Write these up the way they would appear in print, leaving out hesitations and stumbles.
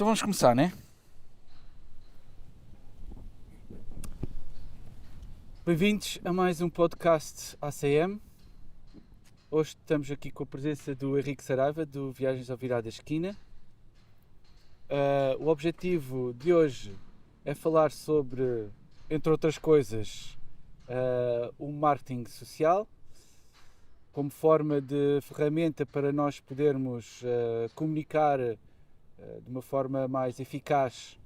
Então vamos começar, né? Bem-vindos a mais um podcast ACM. Hoje estamos aqui com a presença do Henrique Saraiva, do Viagens ao Virar da Esquina. O objetivo de hoje é falar sobre, entre outras coisas, o marketing social, como forma de ferramenta para nós podermos comunicar de uma forma mais eficaz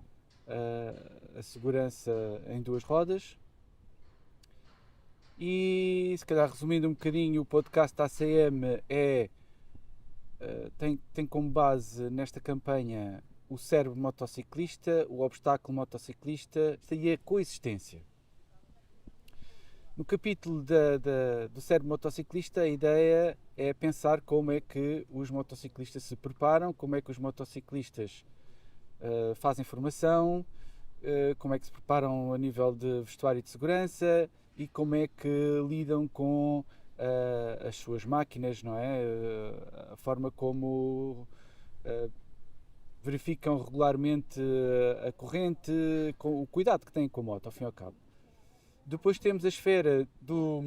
a segurança em duas rodas. E se calhar resumindo um bocadinho, o podcast ACM tem como base nesta campanha o cérebro motociclista, o obstáculo motociclista e a coexistência. No capítulo do cérebro motociclista, a ideia é pensar como é que os motociclistas se preparam, como é que os motociclistas fazem formação, como é que se preparam a nível de vestuário e de segurança e como é que lidam com as suas máquinas, não é? A forma como verificam regularmente a corrente, com o cuidado que têm com a moto, ao fim e ao cabo. Depois temos a esfera do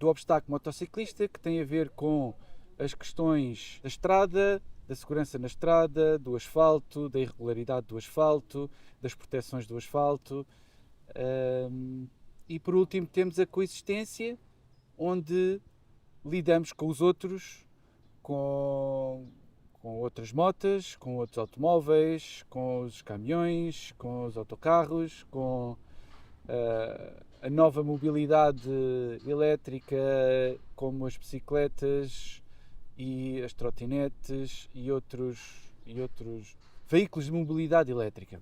obstáculo motociclista, que tem a ver com as questões da estrada, da segurança na estrada, do asfalto, da irregularidade do asfalto, das proteções do asfalto. E por último temos a coexistência, onde lidamos com os outros, com outras motas, com outros automóveis, com os caminhões, com os autocarros, com a nova mobilidade elétrica, como as bicicletas e as trotinetes e outros veículos de mobilidade elétrica.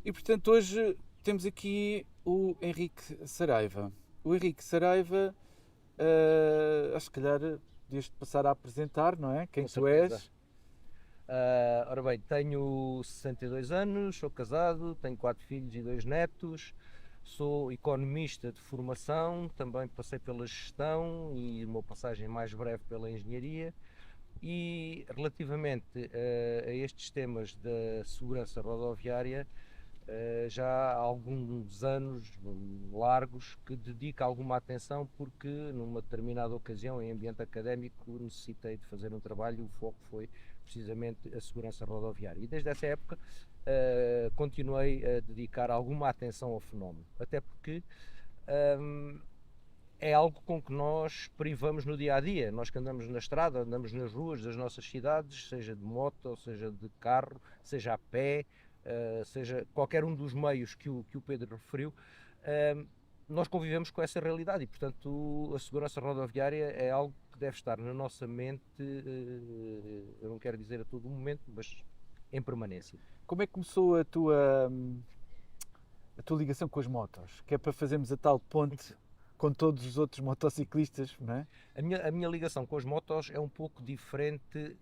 E portanto hoje temos aqui o Henrique Saraiva. O Henrique Saraiva, acho que calhar deves passar a apresentar, não é? Quem tu és? Ora bem, tenho 62 anos, sou casado, tenho 4 filhos e 2 netos, sou economista de formação, também passei pela gestão e uma passagem mais breve pela engenharia. E relativamente a estes temas da segurança rodoviária, já há alguns anos largos que dedico alguma atenção, porque numa determinada ocasião, em ambiente académico, necessitei de fazer um trabalho e o foco foi precisamente a segurança rodoviária. E desde essa época continuei a dedicar alguma atenção ao fenómeno, até porque é algo com que nós privamos no dia a dia. Nós que andamos na estrada, andamos nas ruas das nossas cidades, seja de moto, seja de carro, seja a pé, seja qualquer um dos meios que o Pedro referiu, nós convivemos com essa realidade e, portanto, a segurança rodoviária é algo que deve estar na nossa mente, eu não quero dizer a todo momento, mas em permanência. Como é que começou a tua ligação com as motos? Que é para fazermos a tal ponte com todos os outros motociclistas, não é? A minha ligação com as motos é um pouco diferente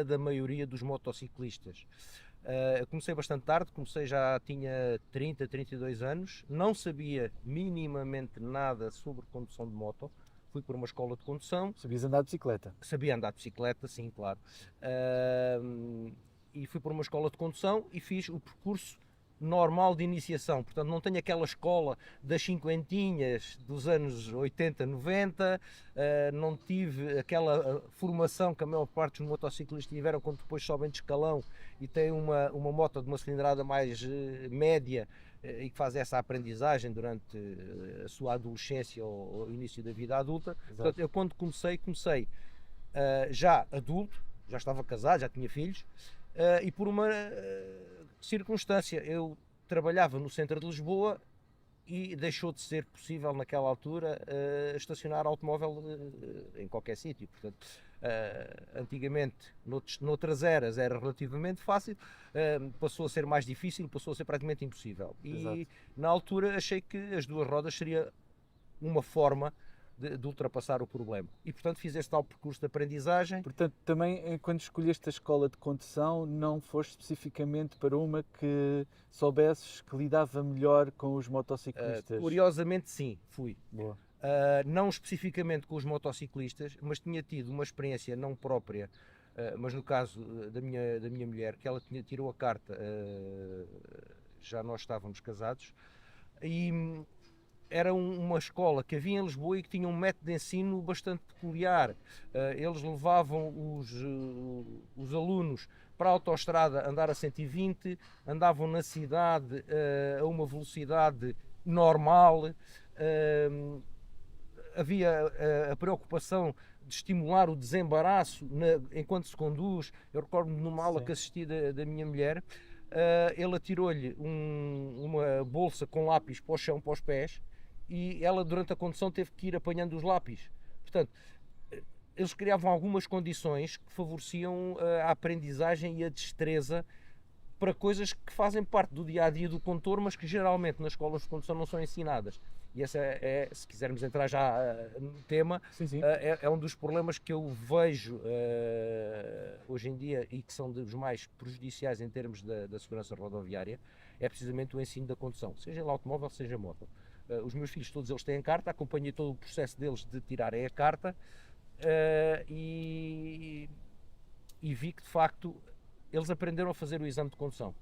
da maioria dos motociclistas. Comecei bastante tarde, já tinha 30, 32 anos, não sabia minimamente nada sobre condução de moto, fui por uma escola de condução. Sabias andar de bicicleta? Sabia andar de bicicleta, sim, claro. E fui por uma escola de condução e fiz o percurso normal de iniciação, portanto não tenho aquela escola das cinquentinhas dos anos 80, 90, não tive aquela formação que a maior parte dos motociclistas tiveram quando depois sobem de escalão e têm uma moto de uma cilindrada mais média e que faz essa aprendizagem durante a sua adolescência ou o início da vida adulta. Portanto, eu quando comecei já adulto, já estava casado, já tinha filhos, e por uma circunstância, eu trabalhava no centro de Lisboa e deixou de ser possível naquela altura estacionar automóvel em qualquer sítio. Portanto, antigamente, noutras eras era relativamente fácil, passou a ser mais difícil, passou a ser praticamente impossível. E na altura achei que as duas rodas seria uma forma de ultrapassar o problema. E, portanto, fiz este tal percurso de aprendizagem. Portanto, também, quando escolheste a escola de condução, não foste especificamente para uma que soubesses que lidava melhor com os motociclistas? Curiosamente, sim, fui. Boa. Não especificamente com os motociclistas, mas tinha tido uma experiência não própria Mas no caso da minha mulher, que ela tirou a carta, já nós estávamos casados, e era uma escola que havia em Lisboa e que tinha um método de ensino bastante peculiar. Eles levavam os alunos para a autoestrada andar a 120, andavam na cidade a uma velocidade normal, havia a preocupação de estimular o desembaraço enquanto se conduz. Eu recordo-me numa aula que assisti da minha mulher, ele atirou-lhe uma bolsa com lápis para o chão, para os pés, e ela durante a condução teve que ir apanhando os lápis. Portanto, eles criavam algumas condições que favoreciam a aprendizagem e a destreza para coisas que fazem parte do dia-a-dia do condutor, mas que geralmente nas escolas de condução não são ensinadas. E essa se quisermos entrar já no tema, Sim, sim. É um dos problemas que eu vejo hoje em dia e que são dos mais prejudiciais em termos da segurança rodoviária, é precisamente o ensino da condução, seja ele automóvel, seja moto. Os meus filhos todos eles têm carta, acompanhei todo o processo deles de tirarem a carta, e vi que de facto eles aprenderam a fazer o exame de condução.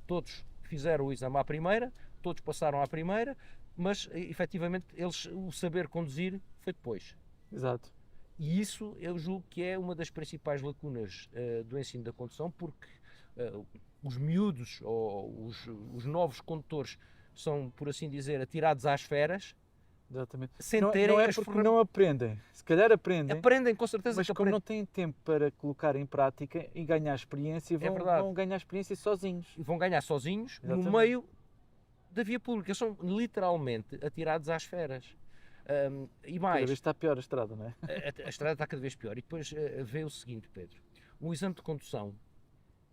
Todos fizeram o exame à primeira, todos passaram à primeira, mas efetivamente o saber conduzir foi depois. Exato. E isso eu julgo que é uma das principais lacunas do ensino da condução, porque os miúdos ou os novos condutores são, por assim dizer, atirados às feras. Exatamente. Sem Não, terem não é as porque ferramentas. não aprendem. Se calhar aprendem, Aprendem com certeza, mas que como aprendem. não têm tempo para colocar em prática e ganhar experiência, vão ganhar experiência sozinhos. E vão ganhar sozinhos. Exatamente. No meio da via pública. São literalmente atirados às feras. E mais, Cada vez está pior a estrada, não é? a estrada está cada vez pior. E depois vê o seguinte, Pedro: o exame de condução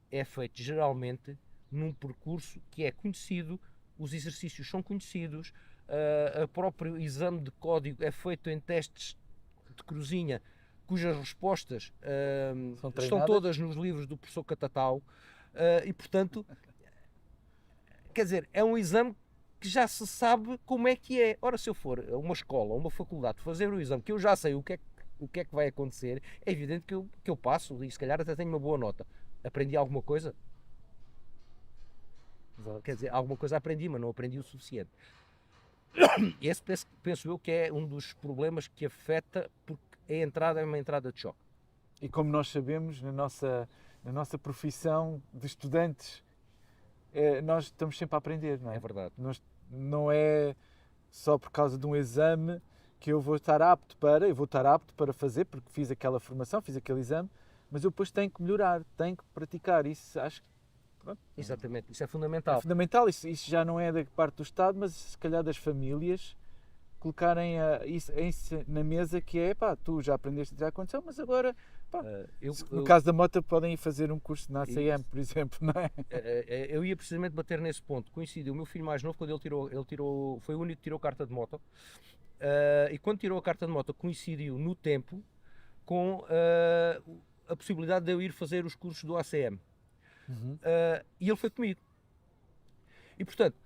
é feito geralmente num percurso que é conhecido, os exercícios são conhecidos, o próprio exame de código é feito em testes de cruzinha, cujas respostas estão todas nos livros do professor Catatal, e portanto, quer dizer, é um exame que já se sabe como é que é. Ora, se eu for a uma escola, a uma faculdade, fazer o exame, que eu já sei o que é que vai acontecer, é evidente que eu passo e se calhar até tenho uma boa nota. Aprendi alguma coisa? Exato. Quer dizer, alguma coisa aprendi, mas não aprendi o suficiente. Esse penso eu que é um dos problemas que afeta, porque a entrada é uma entrada de choque. E como nós sabemos, na nossa profissão de estudantes, nós estamos sempre a aprender, não é? É verdade. Não é só por causa de um exame que eu vou estar apto para fazer, porque fiz aquela formação, fiz aquele exame, mas eu depois tenho que melhorar, tenho que praticar. Isso acho que pronto, Exatamente, isso é fundamental. é fundamental. Isso já não é da parte do Estado, mas se calhar das famílias colocarem isso na mesa, que é, pá, tu já aprendeste a tirar a condição, mas agora, pá, no caso da moto, podem ir fazer um curso na ACM, por exemplo, não é? Eu ia precisamente bater nesse ponto. Coincidiu, o meu filho mais novo, quando ele tirou, foi o único que tirou carta de moto, e quando tirou a carta de moto coincidiu no tempo com a possibilidade de eu ir fazer os cursos do ACM. E ele foi comigo. E portanto,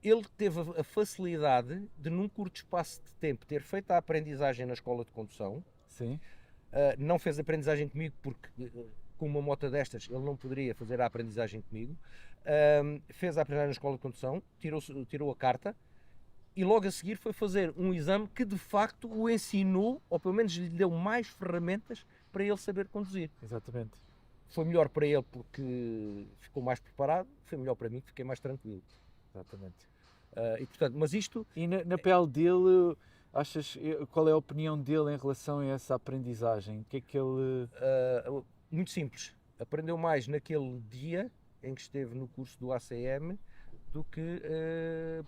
ele teve a facilidade de, num curto espaço de tempo, ter feito a aprendizagem na escola de condução. Sim. Não fez a aprendizagem comigo porque, com uma moto destas, ele não poderia fazer a aprendizagem comigo. Fez a aprendizagem na escola de condução, tirou a carta e logo a seguir foi fazer um exame que de facto o ensinou, ou pelo menos lhe deu mais ferramentas para ele saber conduzir. Exatamente. Foi melhor para ele porque ficou mais preparado, foi melhor para mim que fiquei mais tranquilo. Exatamente. E portanto, mas isto... E na pele dele, qual é a opinião dele em relação a essa aprendizagem? O que é que ele... muito simples. Aprendeu mais naquele dia em que esteve no curso do ACM do que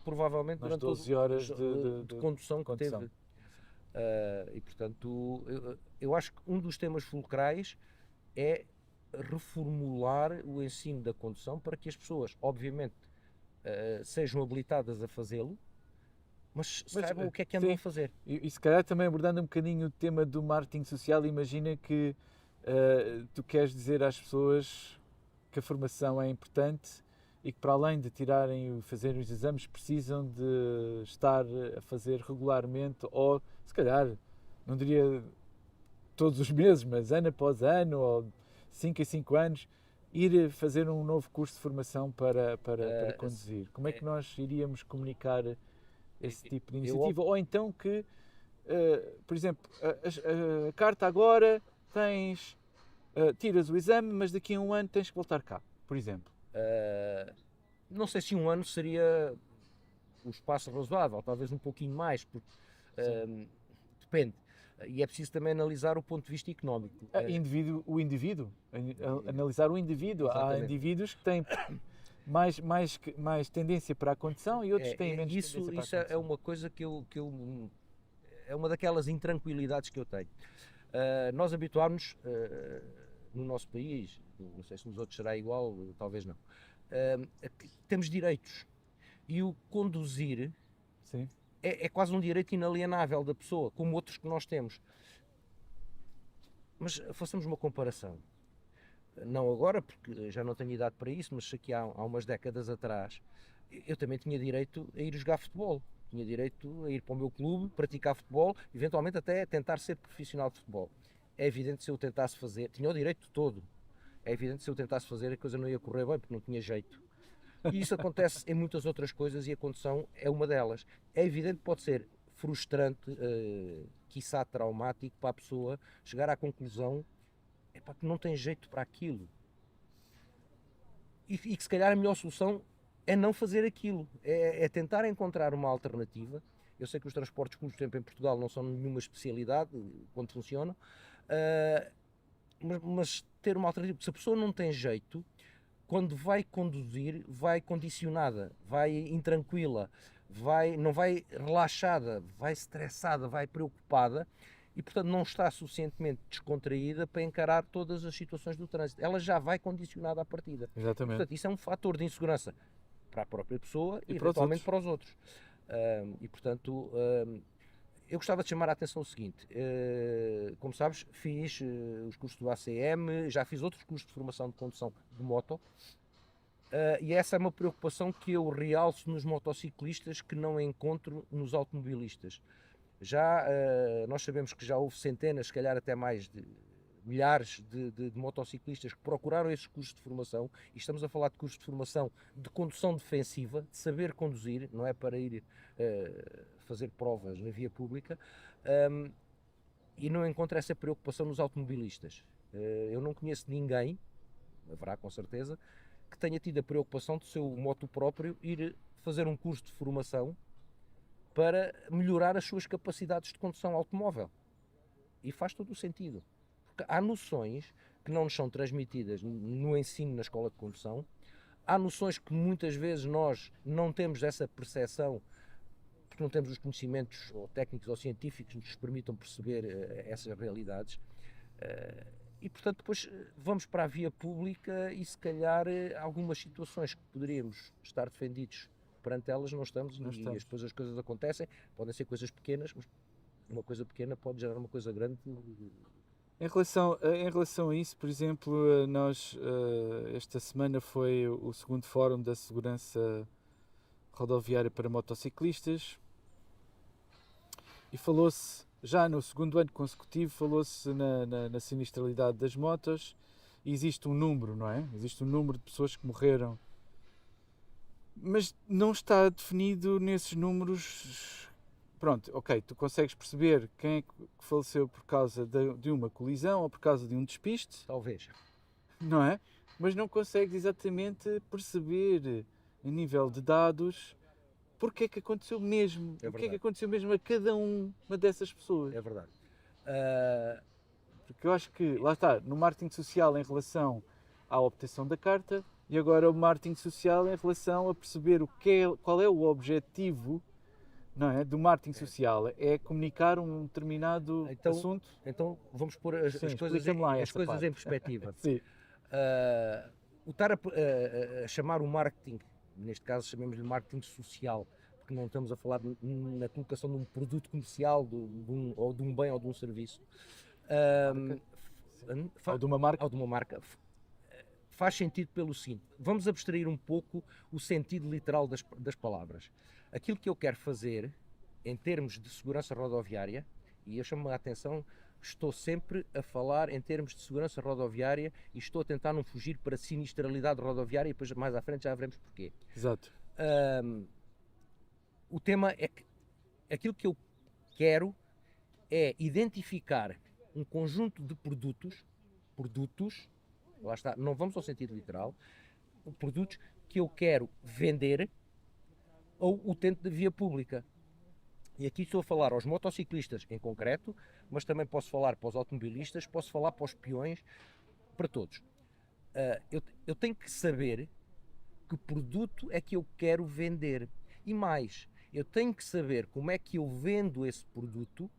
provavelmente Nas durante 12 horas de condução que teve. E portanto, eu acho que um dos temas fulcrais é reformular o ensino da condução para que as pessoas, obviamente, sejam habilitadas a fazê-lo, mas saibam o que é que andam a fazer. E se calhar também abordando um bocadinho o tema do marketing social, imagina que tu queres dizer às pessoas que a formação é importante e que para além de fazerem os exames precisam de estar a fazer regularmente, ou se calhar, não diria todos os meses, mas ano após ano, ou 5 em 5 anos, ir fazer um novo curso de formação para conduzir? Como é que nós iríamos comunicar esse tipo de iniciativa? Ou então que, por exemplo, a carta agora tiras o exame, mas daqui a um ano tens que voltar cá, por exemplo. Não sei se um ano seria o espaço razoável, talvez um pouquinho mais, porque depende. E é preciso também analisar o ponto de vista económico. Analisar o indivíduo. Exatamente. Há indivíduos que têm mais tendência para a condução e outros têm menos tendência para a condução. Isso é uma coisa que eu é uma daquelas intranquilidades que eu tenho. Nós habituámos no nosso país, não sei se nos outros será igual, talvez não, temos direitos. E o conduzir Sim. é quase um direito inalienável da pessoa, como outros que nós temos. Mas façamos uma comparação. Não agora, porque já não tenho idade para isso, mas aqui há umas décadas atrás, eu também tinha direito a ir jogar futebol. Tinha direito a ir para o meu clube, praticar futebol, eventualmente até tentar ser profissional de futebol. É evidente que se eu tentasse fazer, tinha o direito todo. É evidente que se eu tentasse fazer a coisa não ia correr bem, porque não tinha jeito. E isso acontece em muitas outras coisas e a condução é uma delas. É evidente que pode ser frustrante, quiçá traumático para a pessoa chegar à conclusão que não tem jeito para aquilo. E que se calhar a melhor solução é não fazer aquilo, é tentar encontrar uma alternativa. Eu sei que os transportes públicos, por exemplo, em Portugal não são nenhuma especialidade quando funcionam, mas ter uma alternativa, porque se a pessoa não tem jeito, quando vai conduzir, vai condicionada, vai intranquila, não vai relaxada, vai estressada, vai preocupada e, portanto, não está suficientemente descontraída para encarar todas as situações do trânsito. Ela já vai condicionada à partida. Exatamente. Portanto, isso é um fator de insegurança para a própria pessoa e para eventualmente para os outros. E, portanto, eu gostava de chamar a atenção o seguinte, como sabes, fiz os cursos do ACM, já fiz outros cursos de formação de condução de moto, e essa é uma preocupação que eu realço nos motociclistas que não encontro nos automobilistas. Nós sabemos que já houve centenas, se calhar até mais de milhares de motociclistas que procuraram esses cursos de formação, e estamos a falar de cursos de formação de condução defensiva, de saber conduzir, não é para ir fazer provas na via pública, e não encontro essa preocupação nos automobilistas. Eu não conheço ninguém, haverá com certeza, que tenha tido a preocupação do seu moto próprio ir fazer um curso de formação para melhorar as suas capacidades de condução automóvel. E faz todo o sentido. Porque há noções que não nos são transmitidas no ensino na escola de condução, há noções que muitas vezes nós não temos essa percepção, porque não temos os conhecimentos ou técnicos ou científicos que nos permitam perceber essas realidades. E, portanto, depois vamos para a via pública e, se calhar, algumas situações que poderíamos estar defendidos perante elas não estamos. E depois as coisas acontecem, podem ser coisas pequenas, mas uma coisa pequena pode gerar uma coisa grande. Em relação a isso, por exemplo, nós esta semana foi o segundo fórum da segurança rodoviária para motociclistas e falou-se, já no segundo ano consecutivo, falou-se na sinistralidade das motos e existe um número, não é? Existe um número de pessoas que morreram, mas não está definido nesses números. Pronto, ok, tu consegues perceber quem é que faleceu por causa de uma colisão ou por causa de um despiste. Talvez. Não é? Mas não consegues exatamente perceber, a nível de dados, porque é que aconteceu mesmo. O que é que aconteceu mesmo a cada uma dessas pessoas. É verdade. Porque eu acho que, lá está, no marketing social em relação à obtenção da carta e agora o marketing social em relação a perceber qual é o objetivo, não é, do marketing social, é comunicar um determinado assunto. Então vamos pôr as coisas em perspectiva. Sim. O estar a chamar o marketing, neste caso chamemos-lhe marketing social, porque não estamos a falar na colocação de um produto comercial, ou de um bem ou de um serviço, ou de uma marca, faz sentido pelo seguinte: vamos abstrair um pouco o sentido literal das palavras. Aquilo que eu quero fazer em termos de segurança rodoviária, e eu chamo a atenção estou sempre a falar em termos de segurança rodoviária e estou a tentar não fugir para a sinistralidade rodoviária e depois mais à frente já veremos porquê. Exato. O tema é que aquilo que eu quero é identificar um conjunto de produtos, lá está, não vamos ao sentido literal, produtos que eu quero vender ou utente de via pública. E aqui estou a falar aos motociclistas em concreto, mas também posso falar para os automobilistas, posso falar para os peões, para todos. Eu tenho que saber que produto é que eu quero vender. E mais, eu tenho que saber como é que eu vendo esse produto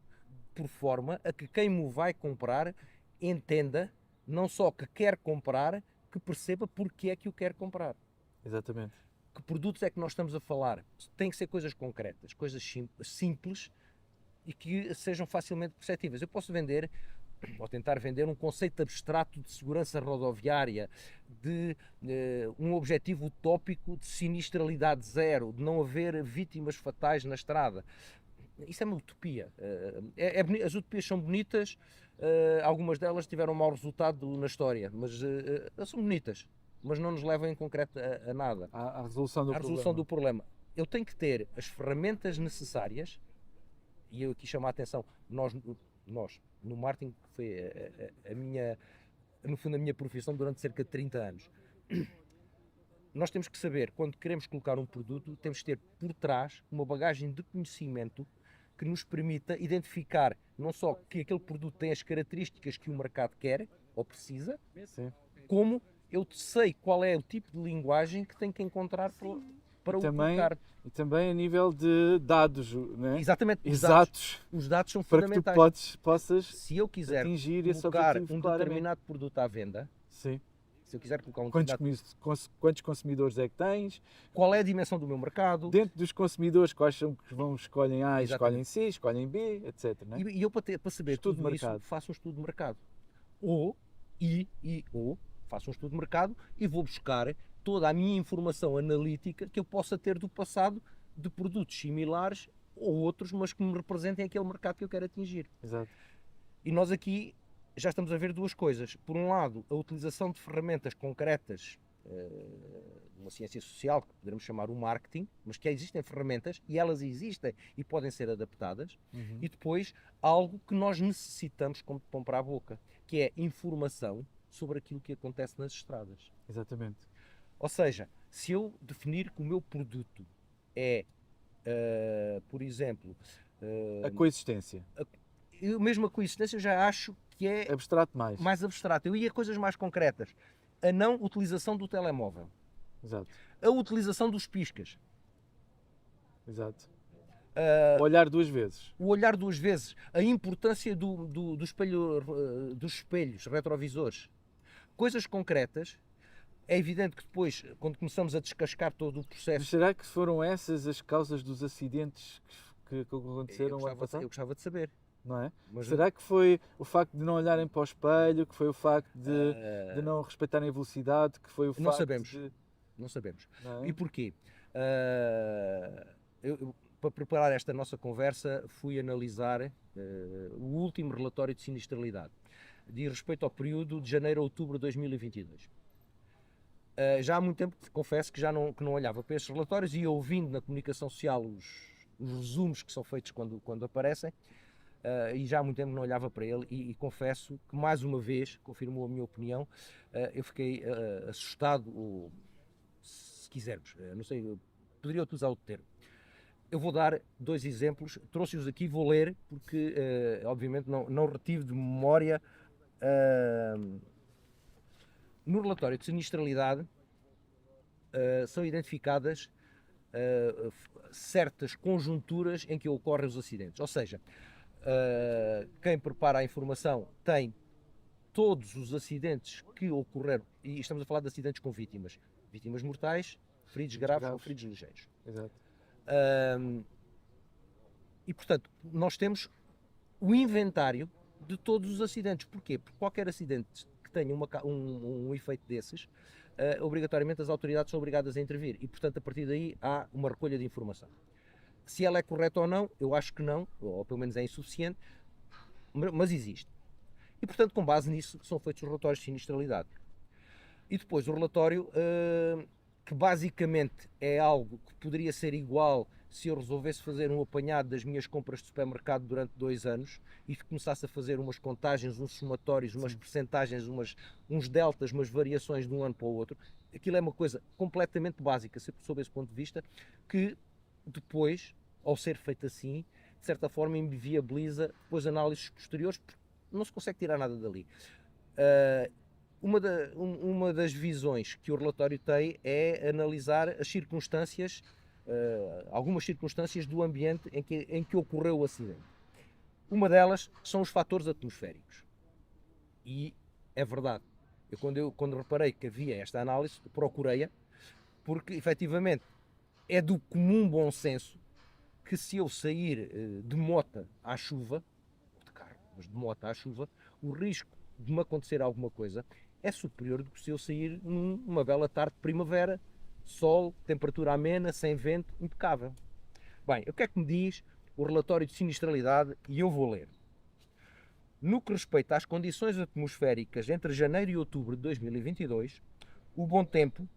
por forma a que quem me vai comprar entenda, não só que quer comprar, que perceba porque é que o quer comprar. Exatamente. Que produtos é que nós estamos a falar? Tem que ser coisas concretas, coisas simples e que sejam facilmente perceptíveis. Eu posso vender, ou tentar vender, um conceito abstrato de segurança rodoviária, de um objetivo utópico de sinistralidade zero, de não haver vítimas fatais na estrada. Isso é uma utopia. As utopias são bonitas, algumas delas tiveram um mau resultado na história, mas são bonitas, mas não nos levam em concreto a nada. A resolução do A resolução do problema. Eu tenho que ter as ferramentas necessárias, e eu aqui chamo a atenção, nós no marketing, que foi no fundo a minha profissão durante cerca de 30 anos, nós temos que saber, quando queremos colocar um produto, temos que ter por trás uma bagagem de conhecimento que nos permita identificar não só que aquele produto tem as características que o mercado quer ou precisa, Sim. como eu sei qual é o tipo de linguagem que tenho que encontrar para o colocar. E também a nível de dados, né? Exatamente, exatos, os dados são para que fundamentais. tu possas Se eu quiser atingir esse colocar objetivo um claramente. determinado produto à venda, Sim. se eu quiser colocar um Quantos consumidores é que tens? qual é a dimensão do meu mercado? Dentro dos consumidores, quais são que escolhem A, Exatamente. escolhem C, escolhem B, etc. Né? E eu para saber Estudo tudo de isso, mercado. faço um estudo de mercado. Ou faço um estudo de mercado e vou buscar toda a minha informação analítica que eu possa ter do passado de produtos similares ou outros, mas que me representem aquele mercado que eu quero atingir. Exato. E nós aqui já estamos a ver duas coisas. Por um lado, a utilização de ferramentas concretas, uma ciência social, que poderemos chamar o marketing, mas que existem ferramentas e elas existem e podem ser adaptadas. E depois, algo que nós necessitamos como de pão para a boca, que é informação sobre aquilo que acontece nas estradas. Exatamente. Ou seja, se eu definir que o meu produto é, por exemplo... a coexistência. Mesmo a coexistência eu já acho que é Abstrato mais. abstrato. Eu ia a coisas mais concretas. A não utilização do telemóvel. Exato. A utilização dos piscas. Exato. Olhar duas vezes. O olhar duas vezes. A importância do espelho, dos espelhos retrovisores. Coisas concretas. É evidente que depois, quando começamos a descascar todo o Mas processo... será que foram essas as causas dos acidentes que aconteceram no ano passado? Eu gostava de saber. Não é? Mas será que foi o facto de não olharem para o espelho, que foi o facto de não respeitarem a velocidade, que foi o facto não sabemos. de... Não sabemos. Não é? E porquê? Para preparar esta nossa conversa, fui analisar o último relatório de sinistralidade, diz respeito ao período de janeiro a outubro de 2022. Já há muito tempo, confesso que que não olhava para estes relatórios e ouvindo na comunicação social os resumos que são feitos quando aparecem, e já há muito tempo não olhava para ele e confesso que mais uma vez, confirmou a minha opinião, eu fiquei assustado, ou, se quisermos, não sei, eu poderia utilizar outro termo. Eu vou dar dois exemplos, trouxe-os aqui, vou ler, porque obviamente não retive de memória. No relatório de sinistralidade são identificadas certas conjunturas em que ocorrem os acidentes, ou seja, quem prepara a informação tem todos os acidentes que ocorreram, e estamos a falar de acidentes com vítimas mortais, feridos graves ou feridos ligeiros. Exato. E portanto, nós temos o inventário de todos os acidentes. Porquê? Porque qualquer acidente que tenha um efeito desses, obrigatoriamente as autoridades são obrigadas a intervir e portanto a partir daí há uma recolha de informação. Se ela é correta ou não, eu acho que não, ou pelo menos é insuficiente, mas existe. E, portanto, com base nisso, são feitos os relatórios de sinistralidade. E depois o relatório, que basicamente é algo que poderia ser igual se eu resolvesse fazer um apanhado das minhas compras de supermercado durante 2 anos e começasse a fazer umas contagens, uns somatórios, umas percentagens, uns deltas, umas variações de um ano para o outro. Aquilo é uma coisa completamente básica, sob esse ponto de vista, que depois, ao ser feito assim, de certa forma inviabiliza depois análises posteriores, porque não se consegue tirar nada dali. Uma das visões que o relatório tem é analisar as circunstâncias, algumas circunstâncias do ambiente em que ocorreu o acidente. Uma delas são os fatores atmosféricos. E é verdade. Quando reparei que havia esta análise, procurei-a, porque efetivamente é do comum bom senso que se eu sair de moto à chuva, de carro, mas de moto à chuva, o risco de me acontecer alguma coisa é superior do que se eu sair numa bela tarde de primavera, sol, temperatura amena, sem vento, impecável. Bem, o que é que me diz o relatório de sinistralidade? E eu vou ler. No que respeita às condições atmosféricas entre janeiro e outubro de 2022, o bom tempo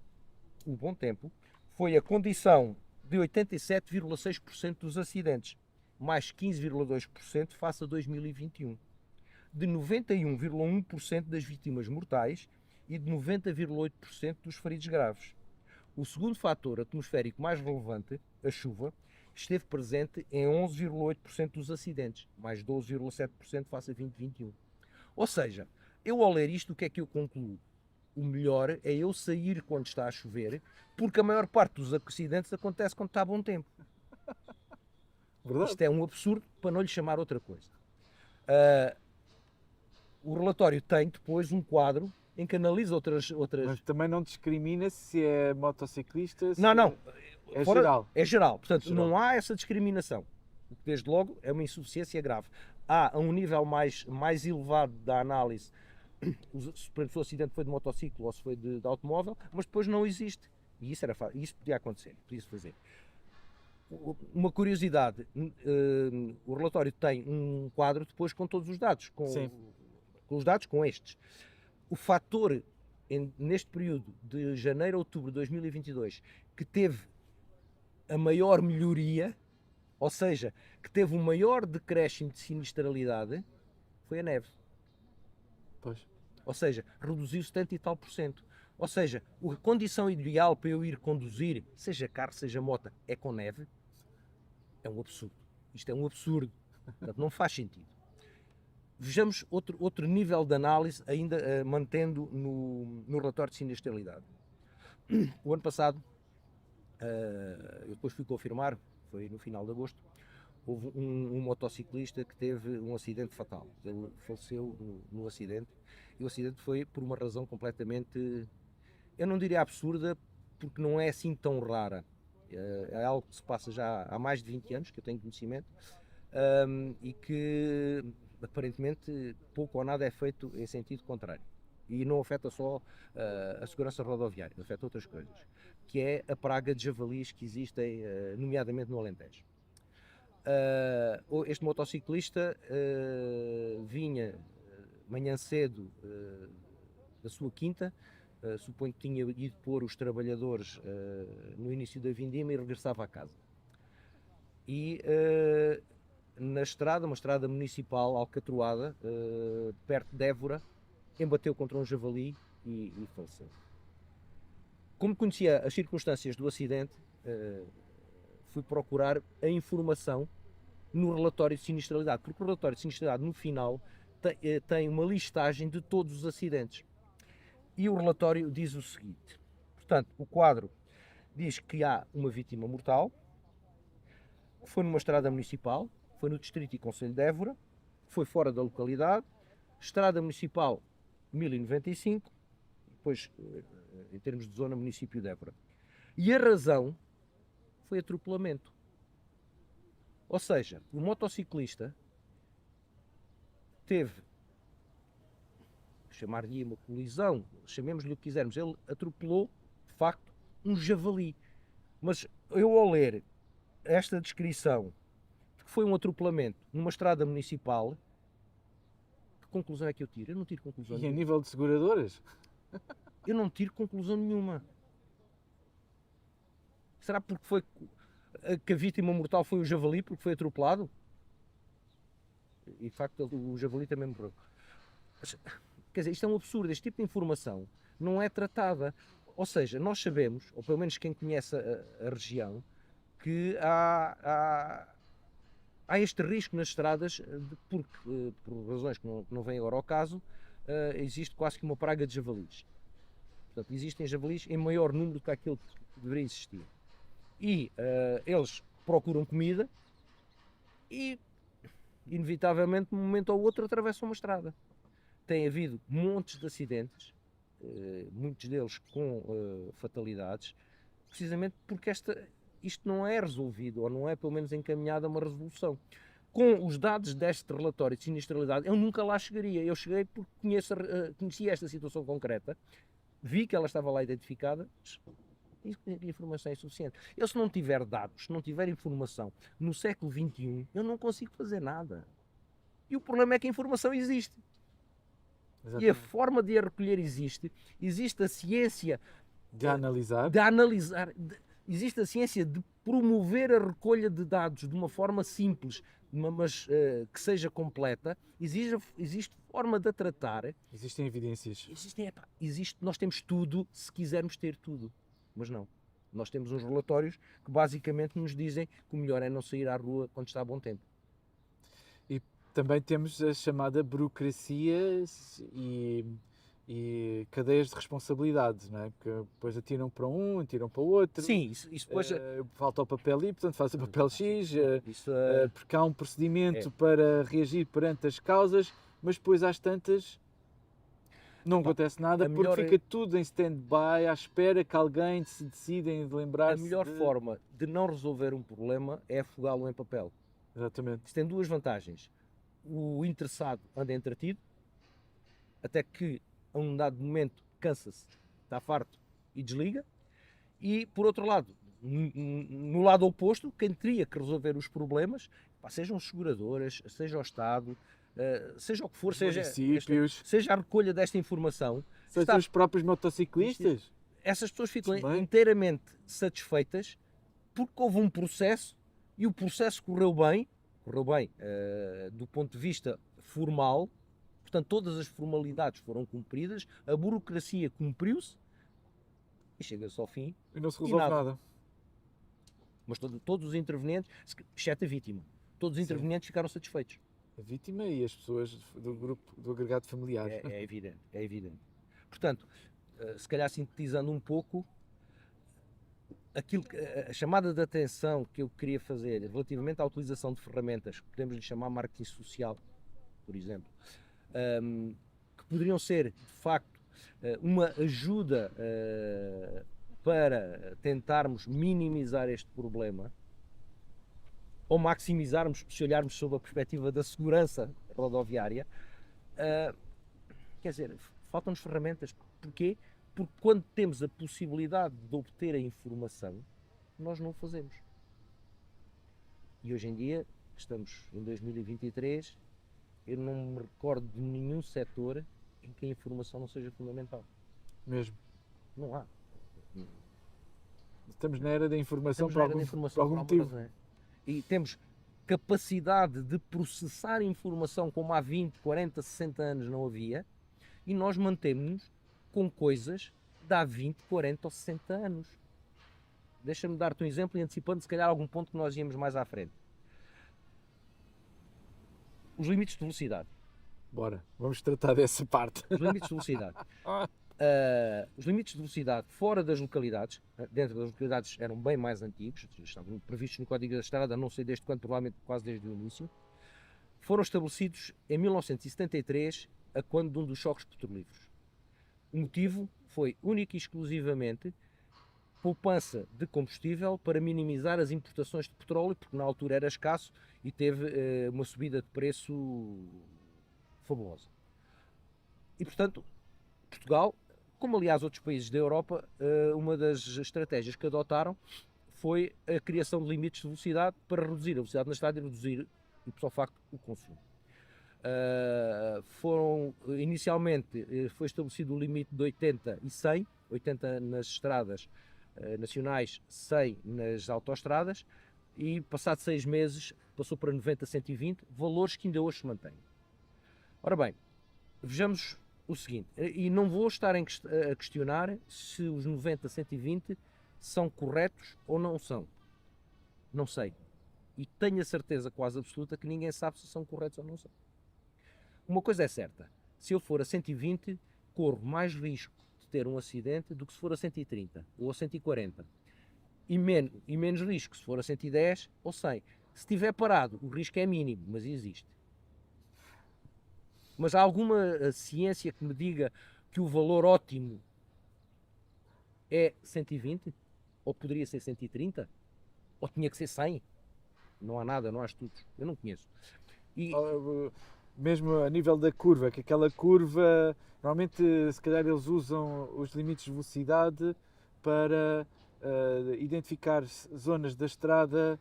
foi a condição de 87,6% dos acidentes, mais 15,2% face a 2021, de 91,1% das vítimas mortais e de 90,8% dos feridos graves. O segundo fator atmosférico mais relevante, a chuva, esteve presente em 11,8% dos acidentes, mais 12,7% face a 2021. Ou seja, eu ao ler isto, o que é que eu concluo? O melhor é eu sair quando está a chover, porque a maior parte dos acidentes acontece quando está bom tempo. Verdade. Isto é um absurdo, para não lhe chamar outra coisa. O relatório tem depois um quadro em que analisa outras... Mas também não discrimina se é motociclista, se Não. é geral. É geral. Portanto, Geral. não há essa discriminação. Desde logo, é uma insuficiência grave. Há um nível mais elevado da análise, se o acidente foi de motociclo ou se foi de automóvel, mas depois não existe. E isso podia acontecer, podia-se fazer. Uma curiosidade, o relatório tem um quadro depois com todos os dados, com os dados com estes. O fator, neste período de janeiro a outubro de 2022, que teve a maior melhoria, ou seja, que teve o maior decréscimo de sinistralidade, foi a neve. Pois. Ou seja, reduziu 70 e tal %. Ou seja, a condição ideal para eu ir conduzir, seja carro, seja moto, é com neve. É um absurdo. Isto é um absurdo. Portanto, não faz sentido. Vejamos outro nível de análise, ainda mantendo no relatório de sinistralidade. O ano passado, eu depois fui confirmar, foi no final de agosto, houve um motociclista que teve um acidente fatal. Ele faleceu no acidente, e o acidente foi por uma razão completamente, eu não diria absurda, porque não é assim tão rara. É algo que se passa já há mais de 20 anos, que eu tenho conhecimento, e que aparentemente pouco ou nada é feito em sentido contrário. E não afeta só a segurança rodoviária, afeta outras coisas, que é a praga de javalis que existem, nomeadamente no Alentejo. Este motociclista vinha manhã cedo da sua quinta, suponho que tinha ido pôr os trabalhadores no início da vindima e regressava a casa. E na estrada, uma estrada municipal alcatroada, perto de Évora, embateu contra um javali e faleceu. Como conhecia as circunstâncias do acidente, fui procurar a informação no relatório de sinistralidade, porque o relatório de sinistralidade no final tem uma listagem de todos os acidentes. E o relatório diz o seguinte, portanto, o quadro diz que há uma vítima mortal, foi numa estrada municipal, foi no distrito e concelho de Évora, foi fora da localidade, estrada municipal 1095, depois em termos de zona, município de Évora. E a razão foi atropelamento. Ou seja, o motociclista teve, chamar-lhe uma colisão, chamemos-lhe o que quisermos, ele atropelou, de facto, um javali. Mas eu ao ler esta descrição de que foi um atropelamento numa estrada municipal, conclusão é que eu tiro? Eu não tiro conclusão E a nenhuma. nível de seguradoras? Eu não tiro conclusão nenhuma. Será porque foi que a vítima mortal foi o javali, porque foi atropelado? E de facto o javali também morreu. Mas, quer dizer, isto é um absurdo. Este tipo de informação não é tratada. Ou seja, nós sabemos, ou pelo menos quem conhece a região, que há este risco nas estradas, porque, por razões que não vêm agora ao caso, existe quase que uma praga de javalis. Portanto, existem javalis em maior número do que aquele que deveria existir. E eles procuram comida e, inevitavelmente, de um momento ao outro, atravessam uma estrada. Tem havido montes de acidentes, muitos deles com fatalidades, precisamente porque isto não é resolvido, ou não é pelo menos encaminhado a uma resolução. Com os dados deste relatório de sinistralidade, eu nunca lá chegaria. Eu cheguei porque conhecia esta situação concreta, vi que ela estava lá identificada, a informação é insuficiente. Eu, se não tiver dados, se não tiver informação no século XXI, eu não consigo fazer nada. E o problema é que a informação existe. Exatamente. E a forma de a recolher existe. Existe a ciência De analisar. de analisar, existe a ciência de promover a recolha de dados de uma forma simples, mas que seja completa. Existe forma de a tratar. Existem evidências. Nós temos tudo se quisermos ter tudo. Mas não. Nós temos uns relatórios que basicamente nos dizem que o melhor é não sair à rua quando está a bom tempo. E também temos a chamada burocracia e cadeias de responsabilidade, não é? Que depois atiram para um, atiram para o outro. Sim, isso depois... falta o papel I, portanto faz o papel X, porque há um procedimento É. para reagir perante as causas, mas depois às tantas não acontece nada porque fica tudo em stand-by, à espera que alguém se decida em lembrar-se. A melhor forma de não resolver um problema é afogá-lo em papel. Exatamente. Isso tem duas vantagens. O interessado anda entretido, até que a um dado momento cansa-se, está farto e desliga. E, por outro lado, no lado oposto, quem teria que resolver os problemas, sejam as seguradoras, seja o Estado, seja o que for, seja a recolha desta informação, seja os próprios motociclistas, essas pessoas ficam inteiramente satisfeitas porque houve um processo e o processo correu bem do ponto de vista formal. Portanto, todas as formalidades foram cumpridas, a burocracia cumpriu-se e chega-se ao fim. E não se resolve nada. Mas todos os intervenientes, exceto a vítima, todos os intervenientes ficaram satisfeitos. A vítima e as pessoas do grupo, do agregado familiar. É evidente. Portanto, se calhar sintetizando um pouco, a chamada de atenção que eu queria fazer relativamente à utilização de ferramentas que podemos lhe chamar marketing social, por exemplo, que poderiam ser, de facto, uma ajuda para tentarmos minimizar este problema, ou maximizarmos, se olharmos sob a perspectiva da segurança rodoviária. Quer dizer, faltam-nos ferramentas. Porquê? Porque quando temos a possibilidade de obter a informação, nós não o fazemos. E hoje em dia, estamos em 2023, eu não me recordo de nenhum setor em que a informação não seja fundamental. Mesmo. Não há. Estamos na era da informação por algum motivo. E temos capacidade de processar informação como há 20, 40, 60 anos não havia, e nós mantemos-nos com coisas de há 20, 40 ou 60 anos. Deixa-me dar-te um exemplo e antecipando se calhar algum ponto que nós íamos mais à frente. Os limites de velocidade. Bora, vamos tratar dessa parte. Os limites de velocidade. Os limites de velocidade fora das localidades, dentro das localidades eram bem mais antigos, estavam previstos no Código da Estrada, não sei desde quando, provavelmente quase desde o início, foram estabelecidos em 1973, a quando de um dos choques petrolíferos. O motivo foi único e exclusivamente poupança de combustível para minimizar as importações de petróleo, porque na altura era escasso e teve uma subida de preço fabulosa. E, portanto, Portugal, como aliás outros países da Europa, uma das estratégias que adotaram foi a criação de limites de velocidade para reduzir a velocidade na estrada e reduzir, e por só facto, o consumo. Inicialmente foi estabelecido o limite de 80 e 100, 80 nas estradas nacionais, 100 nas autoestradas, e passado 6 meses passou para 90, 120, valores que ainda hoje se mantêm. Ora bem, vejamos o seguinte, e não vou estar a questionar se os 90, 120 são corretos ou não são. Não sei. E tenho a certeza quase absoluta que ninguém sabe se são corretos ou não são. Uma coisa é certa, se eu for a 120, corro mais risco de ter um acidente do que se for a 130 ou a 140. E menos risco se for a 110 ou 100. Se estiver parado, o risco é mínimo, mas existe. Mas há alguma ciência que me diga que o valor ótimo é 120? Ou poderia ser 130? Ou tinha que ser 100? Não há nada, não há estudos. Eu não conheço. E mesmo a nível da curva, que aquela curva, normalmente se calhar eles usam os limites de velocidade para identificar zonas da estrada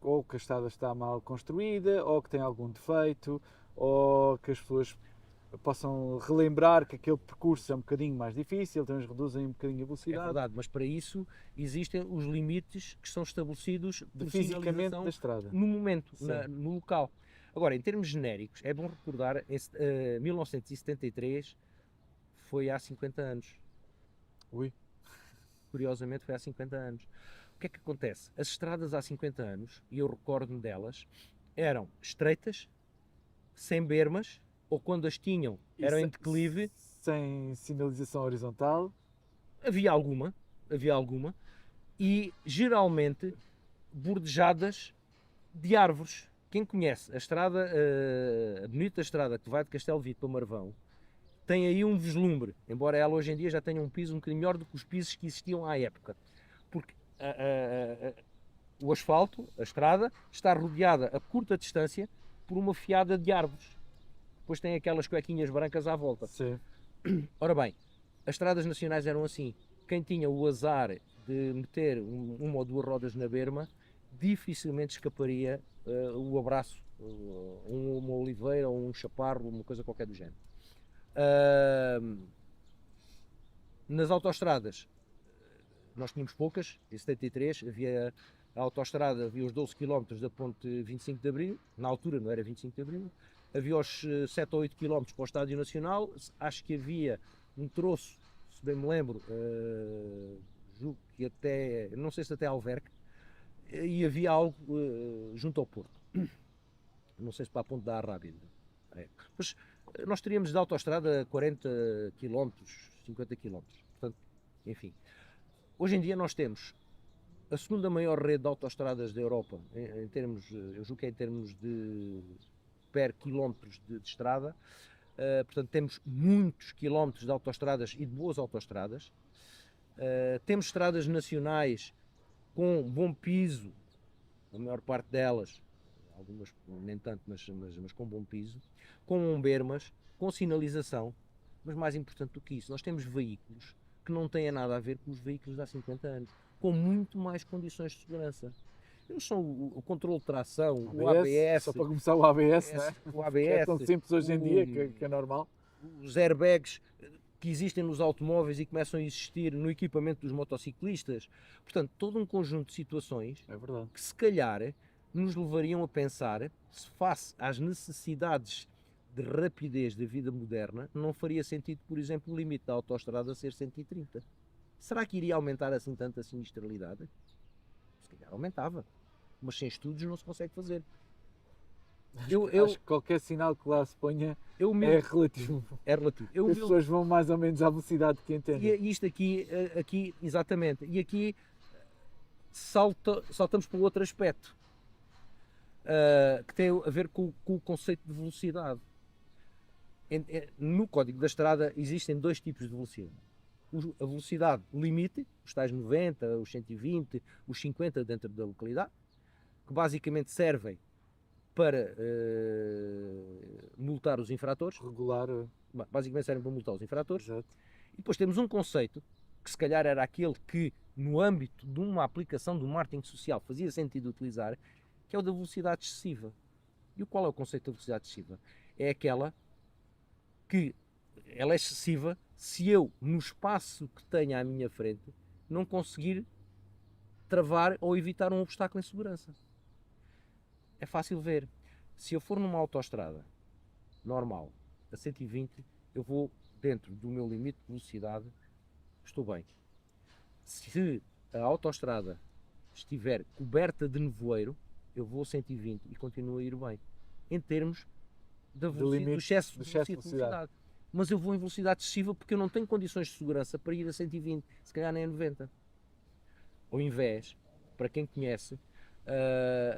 ou que a estrada está mal construída, ou que tem algum defeito, ou que as pessoas possam relembrar que aquele percurso é um bocadinho mais difícil, então eles reduzem um bocadinho a é velocidade. verdade, mas para isso existem os limites que são estabelecidos por Fisicamente sinalização da estrada. no momento, Sim. no local. Agora, em termos genéricos, é bom recordar, 1973 foi há 50 anos. Ui. Curiosamente foi há 50 anos. O que é que acontece? As estradas há 50 anos, e eu recordo-me delas, eram estreitas, sem bermas, ou quando as tinham, eram em declive. Sem sinalização horizontal. Havia alguma, e geralmente bordejadas de árvores. Quem conhece a estrada, a bonita estrada que vai de Castelo Vito para Marvão, tem aí um vislumbre, embora ela hoje em dia já tenha um piso um bocadinho melhor do que os pisos que existiam à época. Porque o asfalto, a estrada, está rodeada a curta distância por uma fiada de árvores. Depois tem aquelas cuequinhas brancas à volta. Sim. Ora bem, as estradas nacionais eram assim. Quem tinha o azar de meter uma ou duas rodas na berma, dificilmente escaparia o abraço, uma oliveira ou um chaparro, uma coisa qualquer do género. Nas autoestradas, nós tínhamos poucas, em 73 havia a autoestrada, havia os 12 km da ponte 25 de Abril, na altura não era 25 de Abril, havia os 7 ou 8 km para o Estádio Nacional, acho que havia um troço, se bem me lembro, julgo que até, não sei se até Alverca, e havia algo junto ao Porto, não sei se para a ponte da Arrábida. Mas nós teríamos de autoestrada 40 km, 50 km, portanto, enfim. Hoje em dia nós temos a segunda maior rede de autoestradas da Europa, em termos, eu julgo que é em termos de per quilómetros de estrada, portanto temos muitos quilómetros de autoestradas e de boas autoestradas, temos estradas nacionais com bom piso, a maior parte delas, algumas nem tanto, mas com bom piso, com bermas, com sinalização, mas mais importante do que isso, nós temos veículos que não têm nada a ver com os veículos de há 50 anos, com muito mais condições de segurança. Não são o controle de tração, o ABS. Só para começar o ABS, não é? O ABS, que é tão simples hoje em dia que é normal. Os airbags que existem nos automóveis e começam a existir no equipamento dos motociclistas. Portanto, todo um conjunto de situações que se calhar nos levariam a pensar se face às necessidades de rapidez da vida moderna não faria sentido, por exemplo, o limite da autoestrada ser 130. Será que iria aumentar assim tanto a sinistralidade? Se calhar aumentava, mas sem estudos não se consegue fazer. Acho que qualquer sinal que lá se ponha é relativo. É relativo. As pessoas vão mais ou menos à velocidade que entendem. E isto aqui, exatamente. E aqui saltamos para outro aspecto que tem a ver com o conceito de velocidade. No código da estrada existem dois tipos de velocidade. A velocidade limite, os tais 90, os 120, os 50 dentro da localidade, que basicamente servem para multar os infratores. Regular. Basicamente servem para multar os infratores. Exato. E depois temos um conceito que se calhar era aquele que no âmbito de uma aplicação do marketing social fazia sentido utilizar, que é o da velocidade excessiva. E qual é o conceito de velocidade excessiva? É aquela que ela é excessiva se eu, no espaço que tenho à minha frente, não conseguir travar ou evitar um obstáculo em segurança. É fácil ver. Se eu for numa autoestrada normal, a 120, eu vou dentro do meu limite de velocidade, estou bem. Se a autoestrada estiver coberta de nevoeiro, eu vou a 120 e continuo a ir bem. Em termos do excesso de velocidade. Mas eu vou em velocidade excessiva porque eu não tenho condições de segurança para ir a 120, se calhar nem a 90. Ao invés, para quem conhece,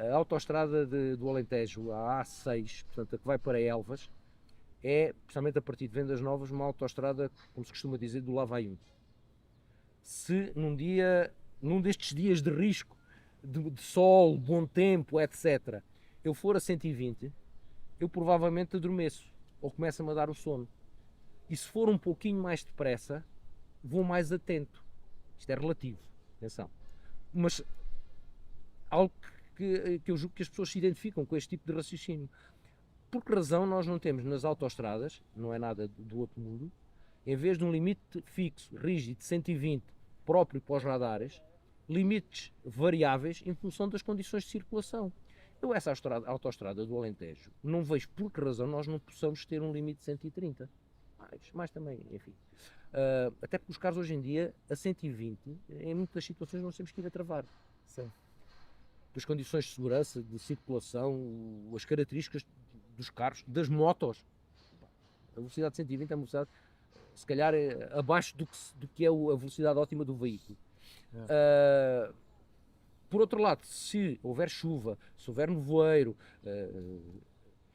a autoestrada do Alentejo, a A6, portanto a que vai para Elvas, é, precisamente a partir de Vendas Novas, uma autoestrada, como se costuma dizer, do lá vai um. Se num destes dias de risco, de sol, bom tempo, etc., eu for a 120, eu provavelmente adormeço ou começa-me a dar o sono. E se for um pouquinho mais depressa, vou mais atento. Isto é relativo, atenção. Mas algo que eu julgo que as pessoas se identificam com este tipo de raciocínio. Por que razão nós não temos nas autoestradas, não é nada do outro mundo, em vez de um limite fixo, rígido, de 120, próprio para os radares, limites variáveis em função das condições de circulação. Eu, essa autoestrada do Alentejo, não vejo por que razão nós não possamos ter um limite de 130. Mais também, enfim. Até porque os carros hoje em dia, a 120, em muitas situações nós temos que ir a travar. Sim. As condições de segurança, de circulação, as características dos carros, das motos. A velocidade de 120 é uma velocidade, se calhar, abaixo do que é a velocidade ótima do veículo. Por outro lado, se houver chuva, se houver nevoeiro,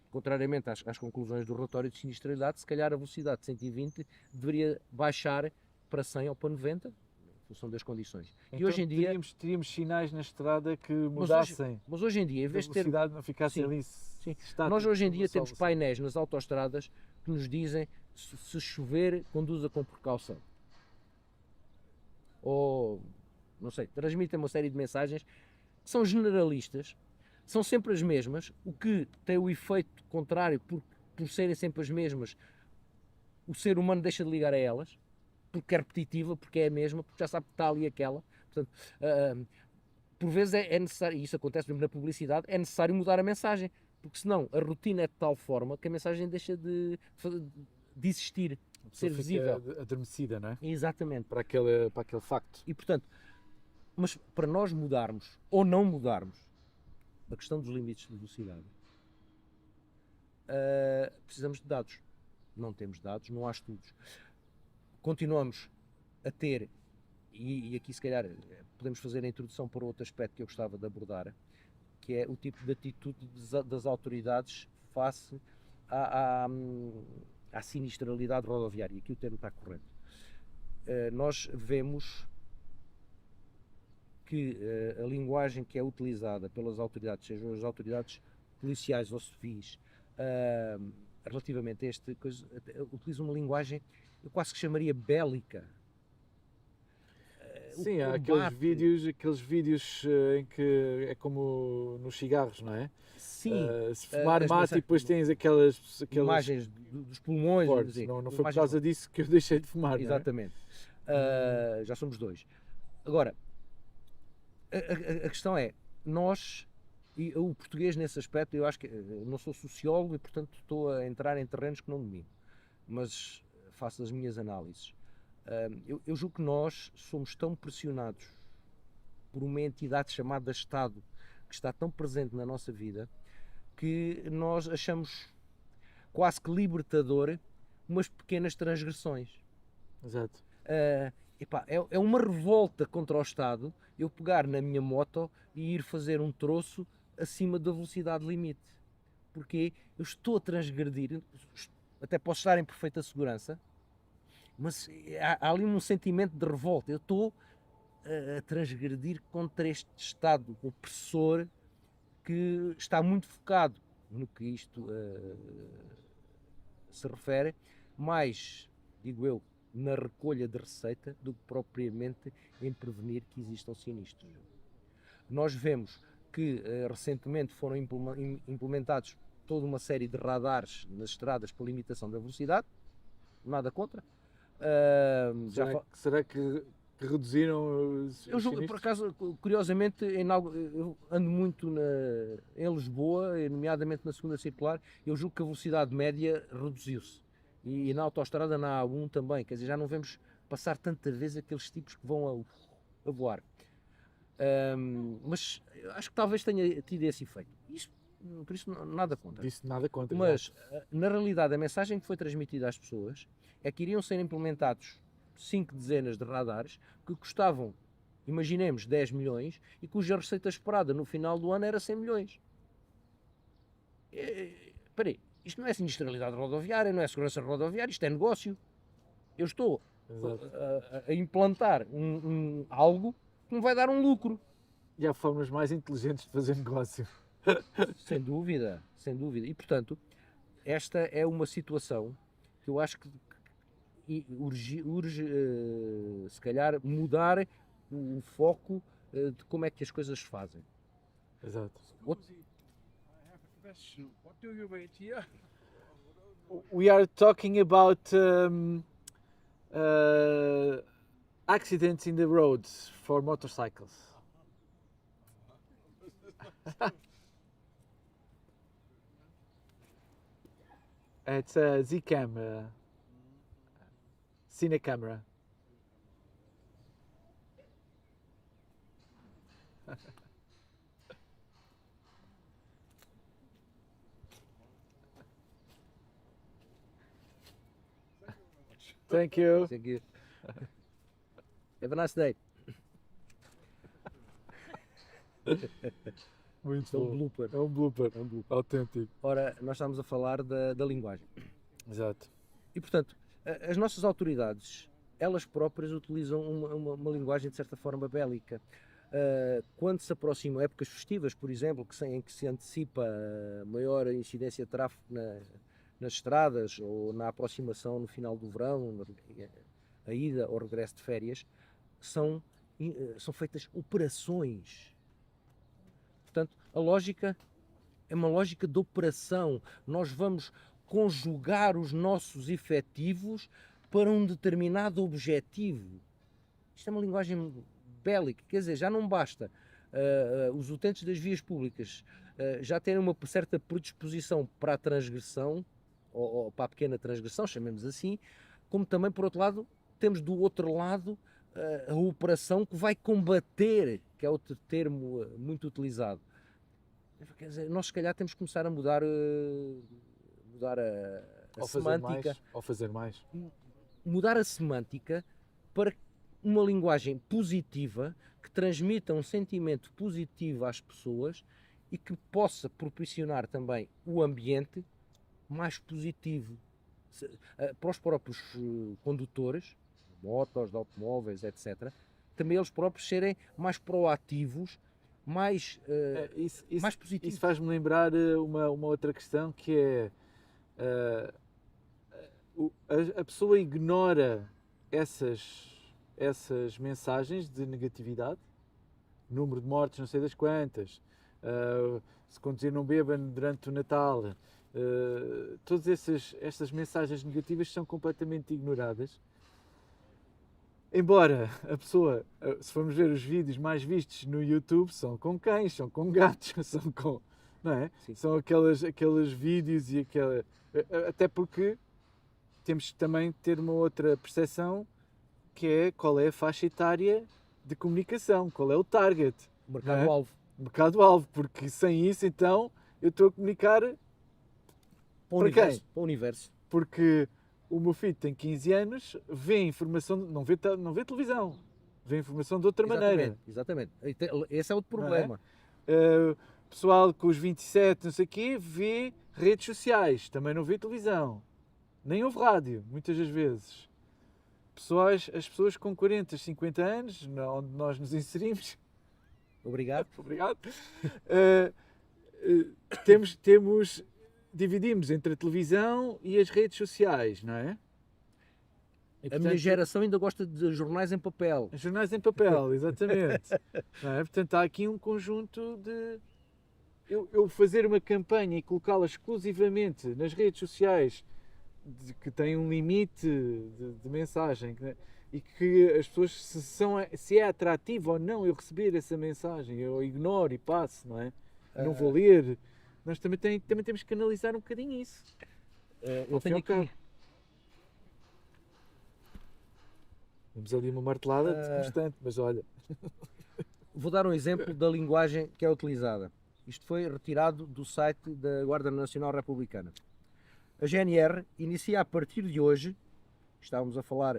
contrariamente às conclusões do relatório de sinistralidade, se calhar a velocidade de 120 deveria baixar para 100 ou para 90, em função das condições. Então, e hoje em dia teríamos sinais na estrada que mudassem. Mas hoje em dia, em vez de a ter... velocidade não ficasse Sim, ali sim. estático, Nós hoje em dia só temos painéis nas autoestradas que nos dizem se chover, conduza com precaução. Ou, não sei, transmitem uma série de mensagens que são generalistas, são sempre as mesmas, o que tem o efeito contrário, por serem sempre as mesmas, o ser humano deixa de ligar a elas, porque é repetitiva, porque é a mesma, porque já sabe que está ali aquela. Portanto, por vezes é necessário, e isso acontece mesmo na publicidade, é necessário mudar a mensagem, porque senão a rotina é de tal forma que a mensagem deixa de existir, de ser visível. Adormecida, não é? Exatamente. Para aquele facto. E portanto, mas para nós mudarmos ou não mudarmos a questão dos limites de velocidade, precisamos de dados. Não temos dados, não há estudos. Continuamos a ter, e aqui se calhar podemos fazer a introdução para outro aspecto que eu gostava de abordar, que é o tipo de atitude das autoridades face à sinistralidade rodoviária. Aqui o termo está correto. Nós vemos que a linguagem que é utilizada pelas autoridades, sejam as autoridades policiais ou civis, relativamente a este coisa, utilizam uma linguagem, eu quase que chamaria bélica. Sim, há aqueles vídeos em que é como nos cigarros, não é? Sim. Se fumar mate e depois tens aquelas imagens dos pulmões. Fortes. Não foi por causa disso que eu deixei de fumar. Exatamente. Já somos dois. Agora, a questão é, nós, e o português nesse aspecto, eu acho que eu não sou sociólogo e portanto estou a entrar em terrenos que não domino, mas faço as minhas análises. Eu julgo que nós somos tão pressionados por uma entidade chamada Estado, que está tão presente na nossa vida, que nós achamos quase que libertador umas pequenas transgressões. Exato. É uma revolta contra o Estado eu pegar na minha moto e ir fazer um troço acima da velocidade limite. Porque eu estou a transgredir, até posso estar em perfeita segurança, mas há ali um sentimento de revolta. Eu estou a transgredir contra este Estado opressor que está muito focado no que isto se refere, mais, digo eu, na recolha de receita do que propriamente em prevenir que existam sinistros. Nós vemos que recentemente foram implementados toda uma série de radares nas estradas para limitação da velocidade, nada contra. Será que reduziram os Eu julgo, por acaso, curiosamente, eu ando muito em Lisboa, nomeadamente na segunda circular, eu julgo que a velocidade média reduziu-se. E na autoestrada, na A1 também, quer dizer, já não vemos passar tanta vez aqueles tipos que vão a voar. Mas acho que talvez tenha tido esse efeito. Por isso, nada contra. Disse nada contra. Mas, na realidade, a mensagem que foi transmitida às pessoas é que iriam ser implementados 5 dezenas de radares que custavam, imaginemos, 10 milhões e cuja receita esperada no final do ano era 100 milhões. Espera aí, isto não é sinistralidade rodoviária, não é segurança rodoviária, isto é negócio. Eu estou a implantar algo que me vai dar um lucro. E há formas mais inteligentes de fazer negócio. Sem dúvida, sem dúvida. E, portanto, esta é uma situação que eu acho que urge se calhar, mudar o foco de como é que as coisas se fazem. Exato. I have a question. What do you wait here? We are talking about accidents in the roads for motorcycles. It's a Z-Cam, Cine camera. Thank you. Thank you. Have a nice day. Muito É um bom. blooper. É um blooper. Autêntico. Ora, nós estamos a falar da linguagem. Exato. E, portanto, as nossas autoridades, elas próprias utilizam uma linguagem de certa forma bélica. Quando se aproximam épocas festivas, por exemplo, em que se antecipa maior incidência de tráfego nas estradas ou na aproximação no final do verão, a ida ou regresso de férias, são feitas operações. Portanto, a lógica é uma lógica de operação. Nós vamos conjugar os nossos efetivos para um determinado objetivo. Isto é uma linguagem bélica, quer dizer, já não basta os utentes das vias públicas já terem uma certa predisposição para a transgressão, ou para a pequena transgressão, chamemos assim, como também, por outro lado, temos do outro lado a operação que vai combater, que é outro termo muito utilizado. Quer dizer, nós se calhar temos que começar a mudar a semântica. Ou fazer mais. Mudar a semântica para uma linguagem positiva que transmita um sentimento positivo às pessoas e que possa proporcionar também o ambiente mais positivo para os próprios condutores, motos, de automóveis, etc. Também eles próprios serem mais proativos, mais positivos. Isso faz-me lembrar uma outra questão que é a pessoa ignora essas mensagens de negatividade, número de mortes não sei das quantas, se conduzir não bebam durante o Natal, todas estas mensagens negativas são completamente ignoradas. Embora a pessoa, se formos ver os vídeos mais vistos no YouTube, são com cães, são com gatos, são com, não é? Sim. São aqueles vídeos e até porque temos que também ter uma outra percepção, que é qual é a faixa etária de comunicação, qual é o target. O mercado-alvo. O mercado-alvo, porque sem isso então eu estou a comunicar Para o para universo. quem? Para o universo. Porque o meu filho tem 15 anos, vê informação, não vê televisão, vê informação de outra maneira. Exatamente. Esse é outro problema. Pessoal com os 27, não sei o quê, vê redes sociais, também não vê televisão, nem ouve rádio, muitas das vezes. As pessoas com 40, 50 anos, onde nós nos inserimos, Obrigado. obrigado, dividimos entre a televisão e as redes sociais, não é? E, A minha geração ainda gosta de jornais em papel. jornais em papel, exatamente. Não é? Portanto, há aqui um conjunto de eu fazer uma campanha e colocá-la exclusivamente nas redes sociais que tem um limite de mensagem, né? E que as pessoas, se é atrativo ou não eu receber essa mensagem, eu ignoro e passo, não é? Não vou ler. Nós também temos que analisar um bocadinho isso. Eu tenho aqui. Temos ali uma martelada constante, mas olha. Vou dar um exemplo da linguagem que é utilizada. Isto foi retirado do site da Guarda Nacional Republicana. A GNR inicia a partir de hoje, estávamos a falar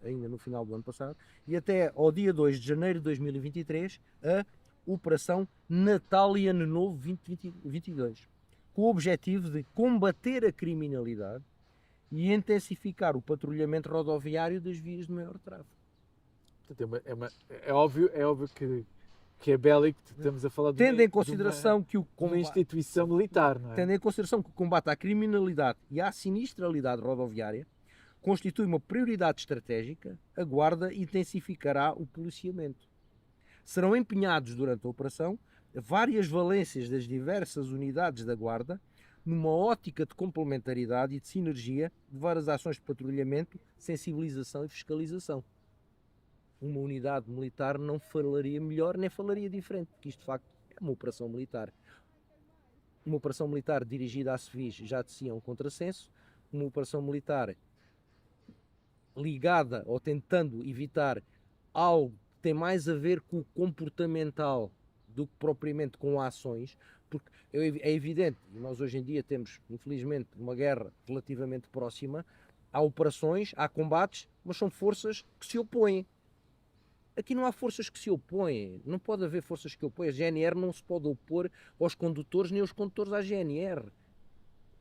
ainda no final do ano passado, e até ao dia 2 de janeiro de 2023, a Operação Natal e Ano Novo 2022, com o objetivo de combater a criminalidade e intensificar o patrulhamento rodoviário das vias de maior tráfego. É óbvio que é bélico, estamos a falar Tendo em consideração que uma instituição militar, não é? Tendo em consideração que o combate à criminalidade e à sinistralidade rodoviária constitui uma prioridade estratégica, a Guarda intensificará o policiamento. Serão empenhados durante a operação várias valências das diversas unidades da Guarda, numa ótica de complementaridade e de sinergia de várias ações de patrulhamento, sensibilização e fiscalização. Uma unidade militar não falaria melhor nem falaria diferente, porque isto de facto é uma operação militar. Uma operação militar dirigida a civis já de si é um contrassenso, uma operação militar ligada ou tentando evitar algo que tem mais a ver com o comportamental do que propriamente com ações, porque é evidente, e nós hoje em dia temos, infelizmente, uma guerra relativamente próxima, há operações, há combates, mas são forças que se opõem. Aqui não há forças que se opõem, não pode haver forças que opõem. A GNR não se pode opor aos condutores nem os condutores à GNR.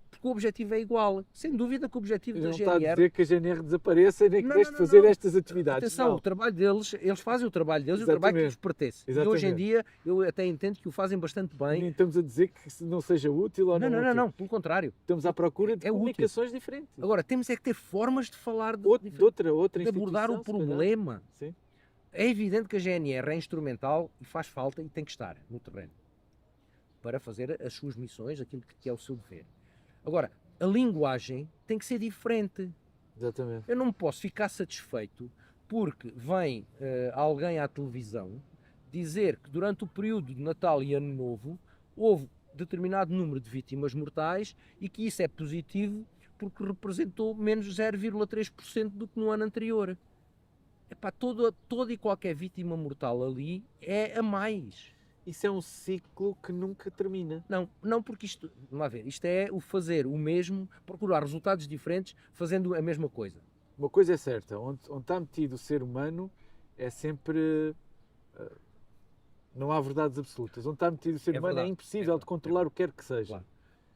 Porque o objetivo é igual. Sem dúvida que o objetivo da GNR... Não está a dizer que a GNR desapareça e nem que deixe de fazer estas atividades. Atenção, não. O trabalho deles, eles fazem o trabalho deles e o Exatamente. trabalho que lhes pertence. Exatamente. E hoje em dia eu até entendo que o fazem bastante bem. Nem estamos a dizer que não seja útil ou não útil. Não, pelo contrário. Estamos à procura de É comunicações diferentes. Agora, temos é que ter formas de falar de outra de abordar o problema. Sim. É evidente que a GNR é instrumental e faz falta e tem que estar no terreno para fazer as suas missões, aquilo que é o seu dever. Agora, a linguagem tem que ser diferente. Exatamente. Eu não me posso ficar satisfeito porque vem alguém à televisão dizer que durante o período de Natal e Ano Novo houve determinado número de vítimas mortais e que isso é positivo porque representou menos 0,3% do que no ano anterior. Epá, toda e qualquer vítima mortal ali é a mais. Isso é um ciclo que nunca termina. Não porque isto, vamos ver, isto é o fazer o mesmo, procurar resultados diferentes fazendo a mesma coisa. Uma coisa é certa, onde está metido o ser humano é sempre... não há verdades absolutas. Onde está metido o ser humano é impossível de controlar o que quer que seja.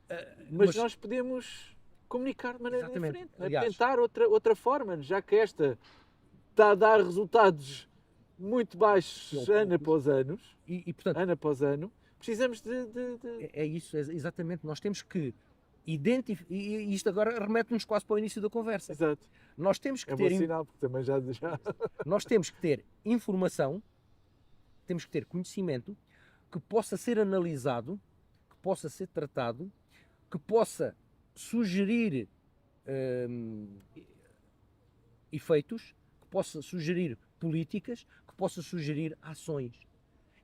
Claro. Mas nós podemos comunicar de maneira diferente. Aliás, tentar outra forma, já que esta está a dar resultados muito baixos ano após ano. E, portanto, ano após ano, precisamos de... É isso, exatamente. Nós temos que identificar, e isto agora remete-nos quase para o início da conversa. Exato. Nós temos que é ter... bom sinal, porque também já... Nós temos que ter informação, temos que ter conhecimento, que possa ser analisado, que possa ser tratado, que possa sugerir efeitos, que possa sugerir políticas, que possa sugerir ações.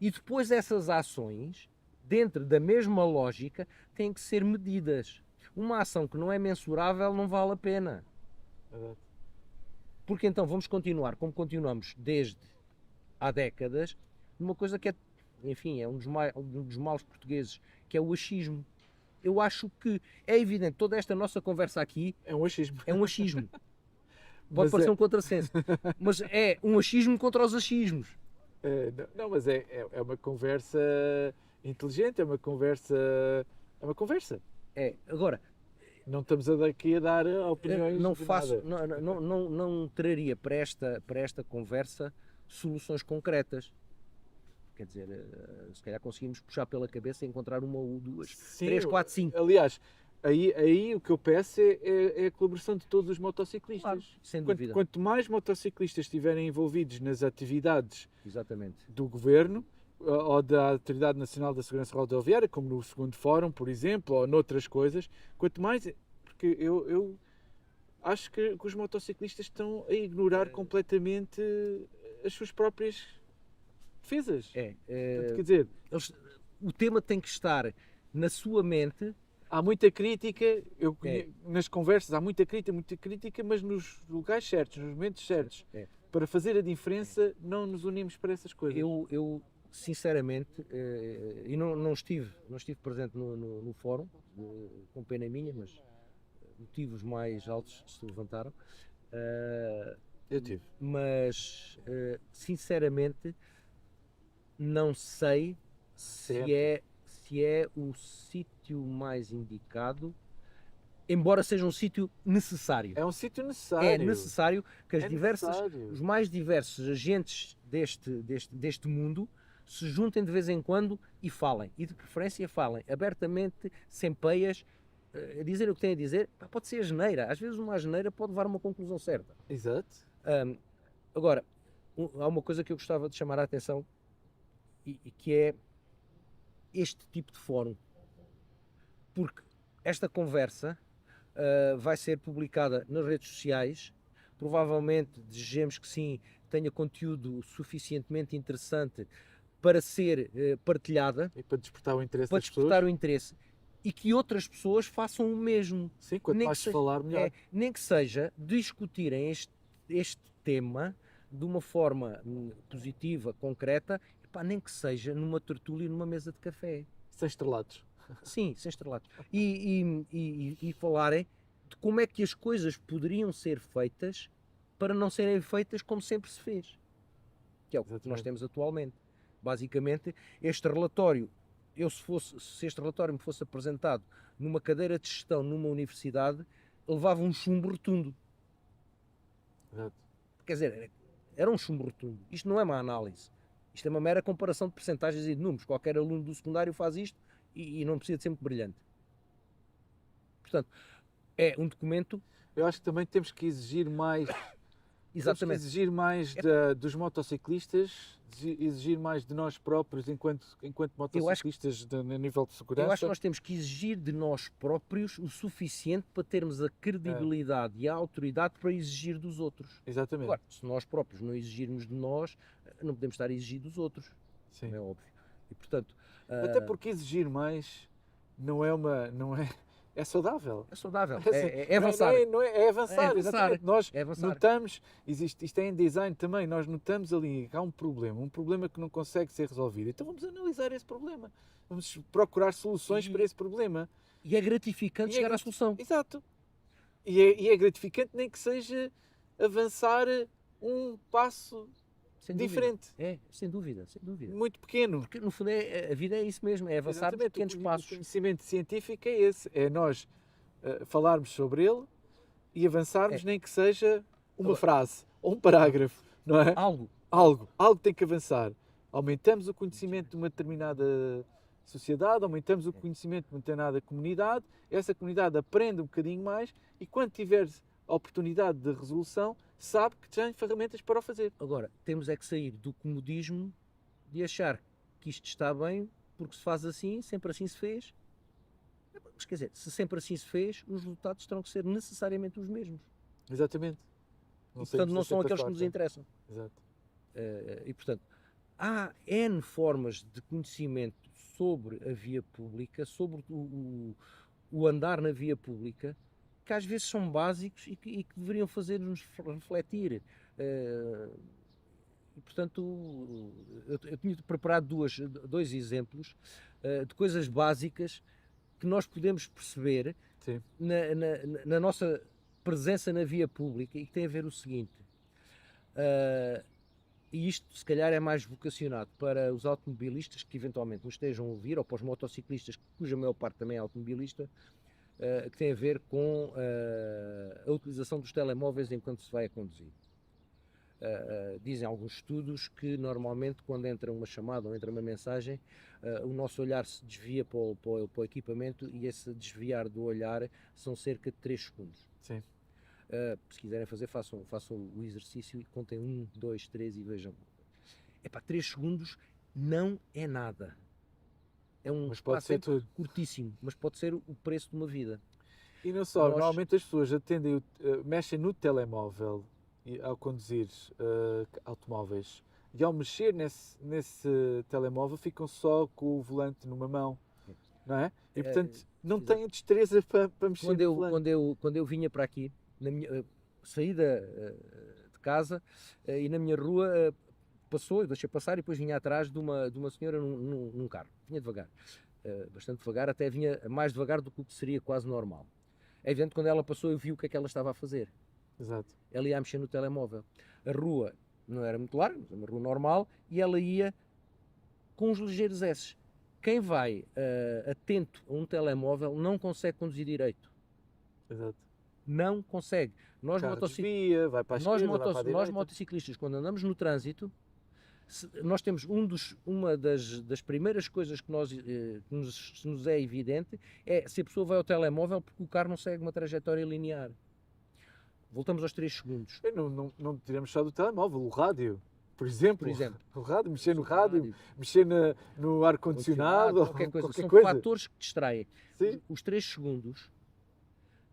E depois essas ações, dentro da mesma lógica, têm que ser medidas. Uma ação que não é mensurável não vale a pena. Porque então vamos continuar como continuamos desde há décadas, numa coisa que é, enfim, é um dos males portugueses, que é o achismo. Eu acho que é evidente, toda esta nossa conversa aqui é um achismo. É um achismo. Pode parecer um contrassenso, mas é um achismo contra os achismos. Não, mas é uma conversa inteligente, é uma conversa. Agora, não estamos aqui a dar opiniões. Não traria para esta conversa soluções concretas. Quer dizer, se calhar conseguimos puxar pela cabeça e encontrar uma ou duas, sim, 3, 4, 5. Aliás, aí o que eu peço é a colaboração de todos os motociclistas. Claro, sem dúvida. Quanto mais motociclistas estiverem envolvidos nas atividades Exatamente. do governo, ou da Autoridade Nacional da Segurança Rodoviária, como no segundo fórum, por exemplo, ou noutras coisas, quanto mais, porque eu acho que os motociclistas estão a ignorar completamente as suas próprias defesas. Portanto, quer dizer, o tema tem que estar na sua mente. há muita crítica, nas conversas há muita crítica, mas nos lugares certos, nos momentos certos, para fazer a diferença, não nos unimos para essas coisas. Eu sinceramente, e não estive presente no fórum, com pena minha, mas motivos mais altos se levantaram. Eu tive. Mas, sinceramente, não sei se é o sítio mais indicado, embora seja um sítio necessário. É um sítio necessário. É necessário que necessário. os mais diversos agentes deste mundo se juntem de vez em quando e falem. E de preferência falem abertamente, sem peias, a dizer o que têm a dizer. Pode ser asneira. Às vezes uma asneira pode levar a uma conclusão certa. Exato. Agora, há uma coisa que eu gostava de chamar a atenção e que é este tipo de fórum. Porque esta conversa vai ser publicada nas redes sociais, provavelmente desejemos que sim, tenha conteúdo suficientemente interessante para ser partilhada. E para despertar o interesse para das despertar pessoas. o interesse. E que outras pessoas façam o mesmo. Sim, quanto mais se falar, melhor. Nem que seja discutirem este tema de uma forma positiva, concreta, nem que seja numa tertúlia, numa mesa de café. Sem estrelados. Sim, sem estrelados. E falarem de como é que as coisas poderiam ser feitas para não serem feitas como sempre se fez. Que é o que nós temos atualmente. Basicamente, este relatório, se este relatório me fosse apresentado numa cadeira de gestão numa universidade, levava um chumbo rotundo. Exato. Quer dizer, era um chumbo rotundo. Isto não é uma análise. Isto é uma mera comparação de percentagens e de números. Qualquer aluno do secundário faz isto e não precisa de ser muito brilhante. Portanto, é um documento... Eu acho que também temos que exigir mais... Exatamente. Temos que exigir mais dos motociclistas, exigir mais de nós próprios enquanto motociclistas a nível de segurança. Eu acho que nós temos que exigir de nós próprios o suficiente para termos a credibilidade e a autoridade para exigir dos outros. Exatamente. Agora, se nós próprios não exigirmos de nós, não podemos estar a exigir dos outros. Sim. Não é óbvio. E, portanto, até porque exigir mais não é é saudável. É saudável. Assim, É avançar. É avançar. Exatamente. Nós É avançar. notamos, isto é em design também, nós notamos ali que há um problema que não consegue ser resolvido. Então vamos analisar esse problema. Vamos procurar soluções para esse problema. E é gratificante chegar à solução. Exato. E é gratificante nem que seja avançar um passo diferente. É, sem dúvida, sem dúvida. Muito pequeno. Porque no fundo a vida é isso mesmo, é avançar por pequenos passos. O conhecimento científico é esse, é nós falarmos sobre ele e avançarmos, nem que seja uma frase ou um parágrafo, não é? Algo tem que avançar. Aumentamos o conhecimento de uma determinada sociedade, aumentamos o conhecimento de uma determinada comunidade, essa comunidade aprende um bocadinho mais e quando tiver a oportunidade de resolução, sabe que tem ferramentas para o fazer. Agora, temos é que sair do comodismo de achar que isto está bem, porque se faz assim, sempre assim se fez. Mas quer dizer, se sempre assim se fez, os resultados terão que ser necessariamente os mesmos. Exatamente. Portanto, não são aqueles que nos interessam. Exato. E, portanto, há N formas de conhecimento sobre a via pública, sobre o andar na via pública, que às vezes são básicos e que deveriam fazer-nos refletir. E, portanto, eu tinha preparado dois exemplos de coisas básicas que nós podemos perceber na nossa presença na via pública e que tem a ver o seguinte. E isto, se calhar, é mais vocacionado para os automobilistas que eventualmente nos estejam a ouvir, ou para os motociclistas, cuja maior parte também é automobilista, que tem a ver com a utilização dos telemóveis enquanto se vai a conduzir. Dizem alguns estudos que normalmente quando entra uma chamada ou entra uma mensagem, o nosso olhar se desvia para o equipamento e esse desviar do olhar são cerca de 3 segundos. Sim. Se quiserem fazer, façam o exercício e contem 1, 2, 3 e vejam. 3 segundos não é nada. É um Mas pode espaço ser tudo. curtíssimo, mas pode ser o preço de uma vida. E não só, Nós- normalmente as pessoas mexem no telemóvel ao conduzir automóveis e ao mexer nesse telemóvel ficam só com o volante numa mão, não é? E portanto não exato. têm destreza para mexer Quando no eu, volante. quando eu vinha para aqui, saí de casa e na minha rua eu deixei passar e depois vinha atrás de uma senhora num carro. Vinha devagar, bastante devagar, até vinha mais devagar do que o que seria quase normal. É evidente que quando ela passou eu vi o que é que ela estava a fazer. Exato. Ela ia a mexer no telemóvel. A rua não era muito larga, mas uma rua normal, e ela ia com uns ligeiros S. Quem vai atento a um telemóvel não consegue conduzir direito. Exato. Não consegue. O carro desvia, vai para a esquerda, vai para a Nós direita. motociclistas, quando andamos no trânsito, nós temos uma das primeiras coisas que nos é evidente é se a pessoa vai ao telemóvel porque o carro não segue uma trajetória linear. Voltamos aos 3 segundos. Não tiramos só do telemóvel, o rádio. Por exemplo, Por exemplo. o rádio, mexer no rádio, mexer no ar-condicionado, qualquer coisa. qualquer São coisa. fatores que distraem. Sim. Os 3 segundos.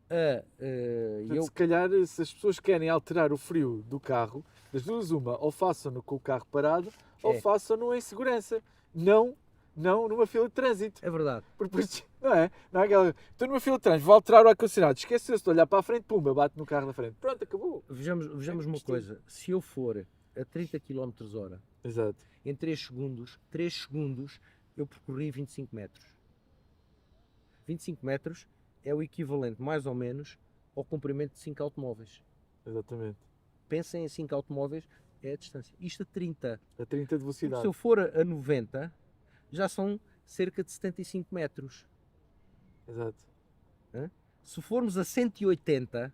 Portanto, se calhar, se as pessoas querem alterar o frio do carro, das duas uma, ou façam-no com o carro parado, ou façam-no em segurança. Não numa fila de trânsito. É verdade. Porque depois, não é? Não é aquela... Estou numa fila de trânsito, vou alterar o ar-condicionado, esqueceu-se de olhar para a frente, pumba, bate no carro da frente. Pronto, acabou. Vejamos uma coisa. Se eu for a 30 km/h, Exato. em 3 segundos, eu percorri 25 metros. 25 metros é o equivalente, mais ou menos, ao comprimento de 5 automóveis. Exatamente. Pensem em 5 automóveis, é a distância. Isto a 30. A 30 de velocidade. Porque se eu for a 90, já são cerca de 75 metros. Exato. Se formos a 180,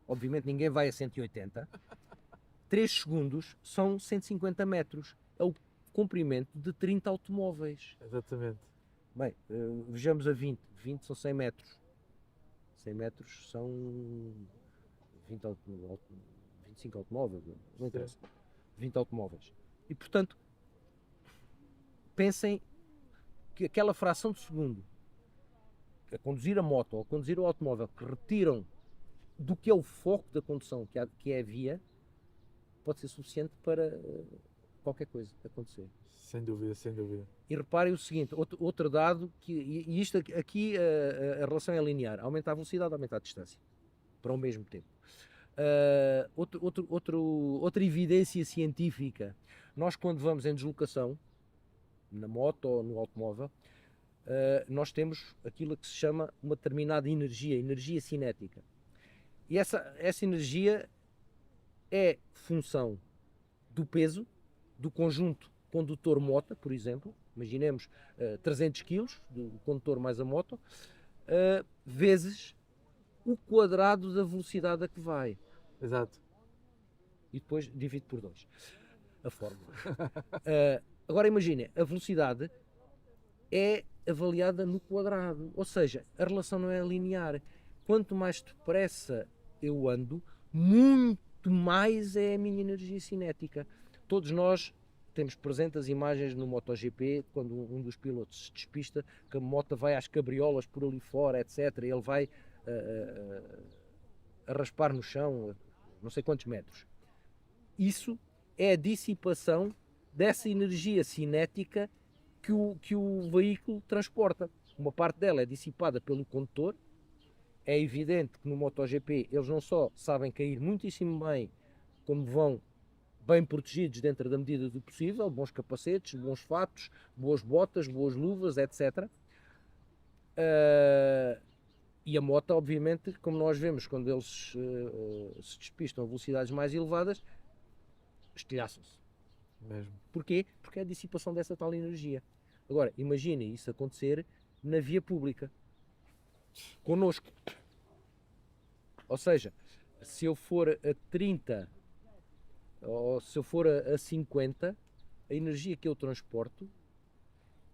obviamente ninguém vai a 180, 3 segundos são 150 metros. É o comprimento de 30 automóveis. Exatamente. Bem, vejamos a 20. 20 são 100 metros. 100 metros são 25 automóveis, não interessa. 20 automóveis. E, portanto, pensem que aquela fração de segundo a conduzir a moto ou a conduzir o automóvel que retiram do que é o foco da condução, que é a via, pode ser suficiente para qualquer coisa acontecer. Sem dúvida, sem dúvida. E reparem o seguinte, outro dado, e isto aqui a relação é linear, aumenta a velocidade, aumenta a distância, para o mesmo tempo. Outra evidência científica, nós quando vamos em deslocação, na moto ou no automóvel, nós temos aquilo que se chama uma determinada energia cinética. E essa energia é função do peso, do conjunto condutor-moto, por exemplo, imaginemos 300 kg, do condutor mais a moto, vezes o quadrado da velocidade a que vai. Exato. E depois divide por 2 a fórmula. Agora imagine, a velocidade é avaliada no quadrado, ou seja, a relação não é linear. Quanto mais depressa eu ando, muito mais é a minha energia cinética. Todos nós temos presente as imagens no MotoGP, quando um dos pilotos se despista, que a moto vai às cabriolas por ali fora, etc. Ele vai a raspar no chão, não sei quantos metros. Isso é a dissipação dessa energia cinética que o veículo transporta. Uma parte dela é dissipada pelo condutor. É evidente que no MotoGP eles não só sabem cair muitíssimo bem, como vão bem protegidos dentro da medida do possível, bons capacetes, bons fatos, boas botas, boas luvas, etc. E a moto, obviamente, como nós vemos quando eles se despistam a velocidades mais elevadas, estilhaçam-se. Mesmo. Porquê? Porque é a dissipação dessa tal energia. Agora, imaginem isso acontecer na via pública, connosco. Ou seja, se eu for a 30 ou se eu for a 50, a energia que eu transporto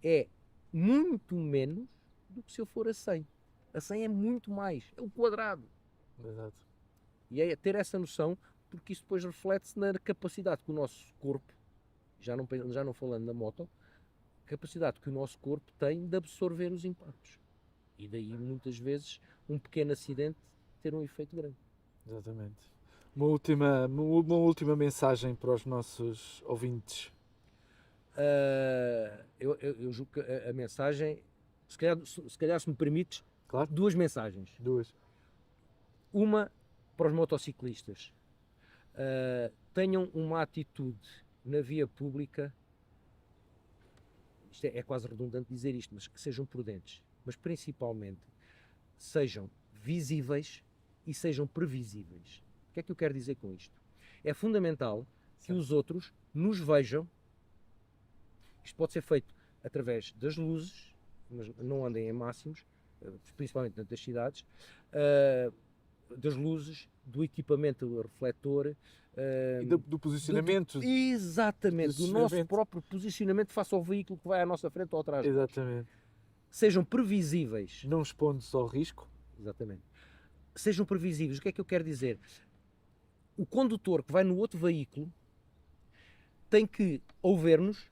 é muito menos do que se eu for a 100. A 100 é muito mais, é o quadrado. Exato. E é ter essa noção, porque isso depois reflete-se na capacidade que o nosso corpo já não falando na moto, a capacidade que o nosso corpo tem de absorver os impactos. E daí, muitas vezes, um pequeno acidente ter um efeito grande. Exatamente. Uma última mensagem para os nossos ouvintes. Eu julgo que a mensagem, se calhar se me permites, Claro. 2 mensagens. 2. Uma para os motociclistas. Tenham uma atitude na via pública, isto é quase redundante dizer isto, mas que sejam prudentes. Mas principalmente sejam visíveis e sejam previsíveis. O que é que eu quero dizer com isto? É fundamental que os outros nos vejam. Isto pode ser feito através das luzes, mas não andem em máximos, principalmente dentro das cidades, das luzes, do equipamento refletor, E do posicionamento. exatamente, do nosso próprio posicionamento face ao veículo que vai à nossa frente ou atrás. Exatamente. Sejam previsíveis. Não expondo-se ao risco. Exatamente. Sejam previsíveis. O que é que eu quero dizer? O condutor que vai no outro veículo tem que ouvir-nos.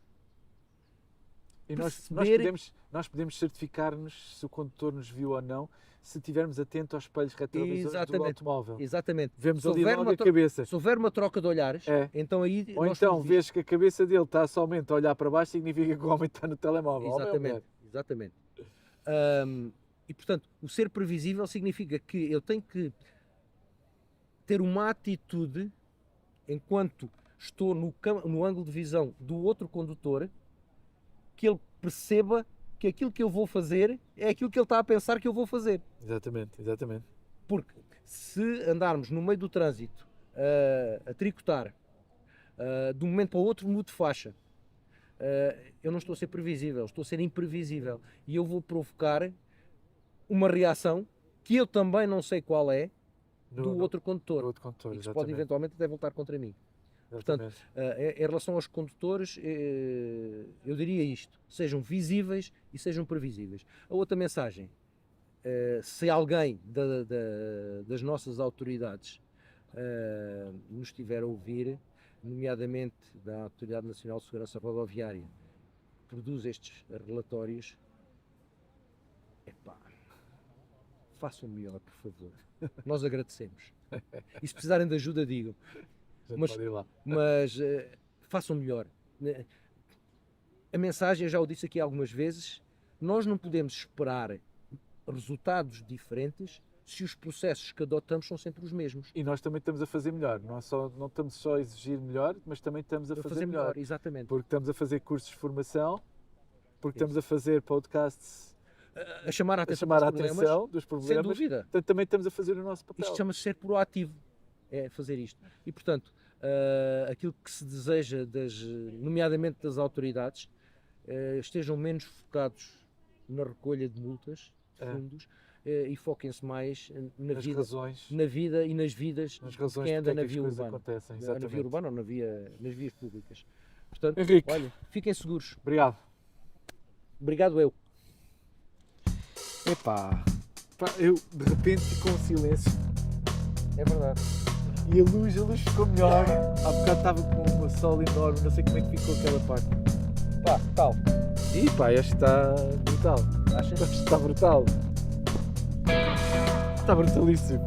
E Perceber- nós podemos certificar-nos se o condutor nos viu ou não, se estivermos atentos aos espelhos retrovisores do Exatamente. automóvel. Exatamente. Vemos Se ali houver logo uma a cabeça. Se houver uma troca de olhares, É. então aí Ou nós então somos vês que a cabeça dele está somente a olhar para baixo, significa que o homem está no telemóvel. Homem ou Exatamente, mulher? exatamente. E portanto, o ser previsível significa que eu tenho que ter uma atitude enquanto estou no ângulo de visão do outro condutor, que ele perceba que aquilo que eu vou fazer é aquilo que ele está a pensar que eu vou fazer. Exatamente, exatamente. Porque se andarmos no meio do trânsito a tricotar, de um momento para o outro mudo de faixa, eu não estou a ser previsível, estou a ser imprevisível. E eu vou provocar uma reação que eu também não sei qual é do outro condutor. Do outro condutor, E que se pode exatamente. eventualmente até voltar contra mim. Portanto, Exatamente. em relação aos condutores, eu diria isto: sejam visíveis e sejam previsíveis. A outra mensagem, se alguém das nossas autoridades nos estiver a ouvir, nomeadamente da Autoridade Nacional de Segurança Rodoviária, que produz estes relatórios, façam melhor, por favor. Nós agradecemos. E se precisarem de ajuda, digam. A gente mas- pode ir lá. Mas façam melhor. A mensagem, eu já o disse aqui algumas vezes, nós não podemos esperar resultados diferentes se os processos que adotamos são sempre os mesmos. E nós também estamos a fazer melhor. Não estamos só a exigir melhor, mas também estamos a fazer melhor. Exatamente. Porque estamos a fazer cursos de formação, porque estamos a fazer podcasts A chamar a a atenção, chamar a dos problemas, atenção dos sem problemas. dúvida. Portanto, também estamos a fazer o nosso papel. Isto chama-se ser proativo, é fazer isto. E, portanto, aquilo que se deseja, nomeadamente das autoridades, estejam menos focados na recolha de multas, de fundos, e foquem-se mais Nas razões, na vida e nas vidas nas de razões quem anda porque na é que as via coisas urbana. acontecem. Na Exatamente. via urbana ou nas vias públicas. Portanto, Henrique. olha, fiquem seguros. Obrigado. Obrigado eu. Epá, eu de repente ficou um silêncio É verdade. e a luz ficou melhor. Há bocado estava com uma sol enorme, não sei como é que ficou aquela parte. Pá, tal. E pá, este está brutal. Achas? Está brutal. Está brutalíssimo.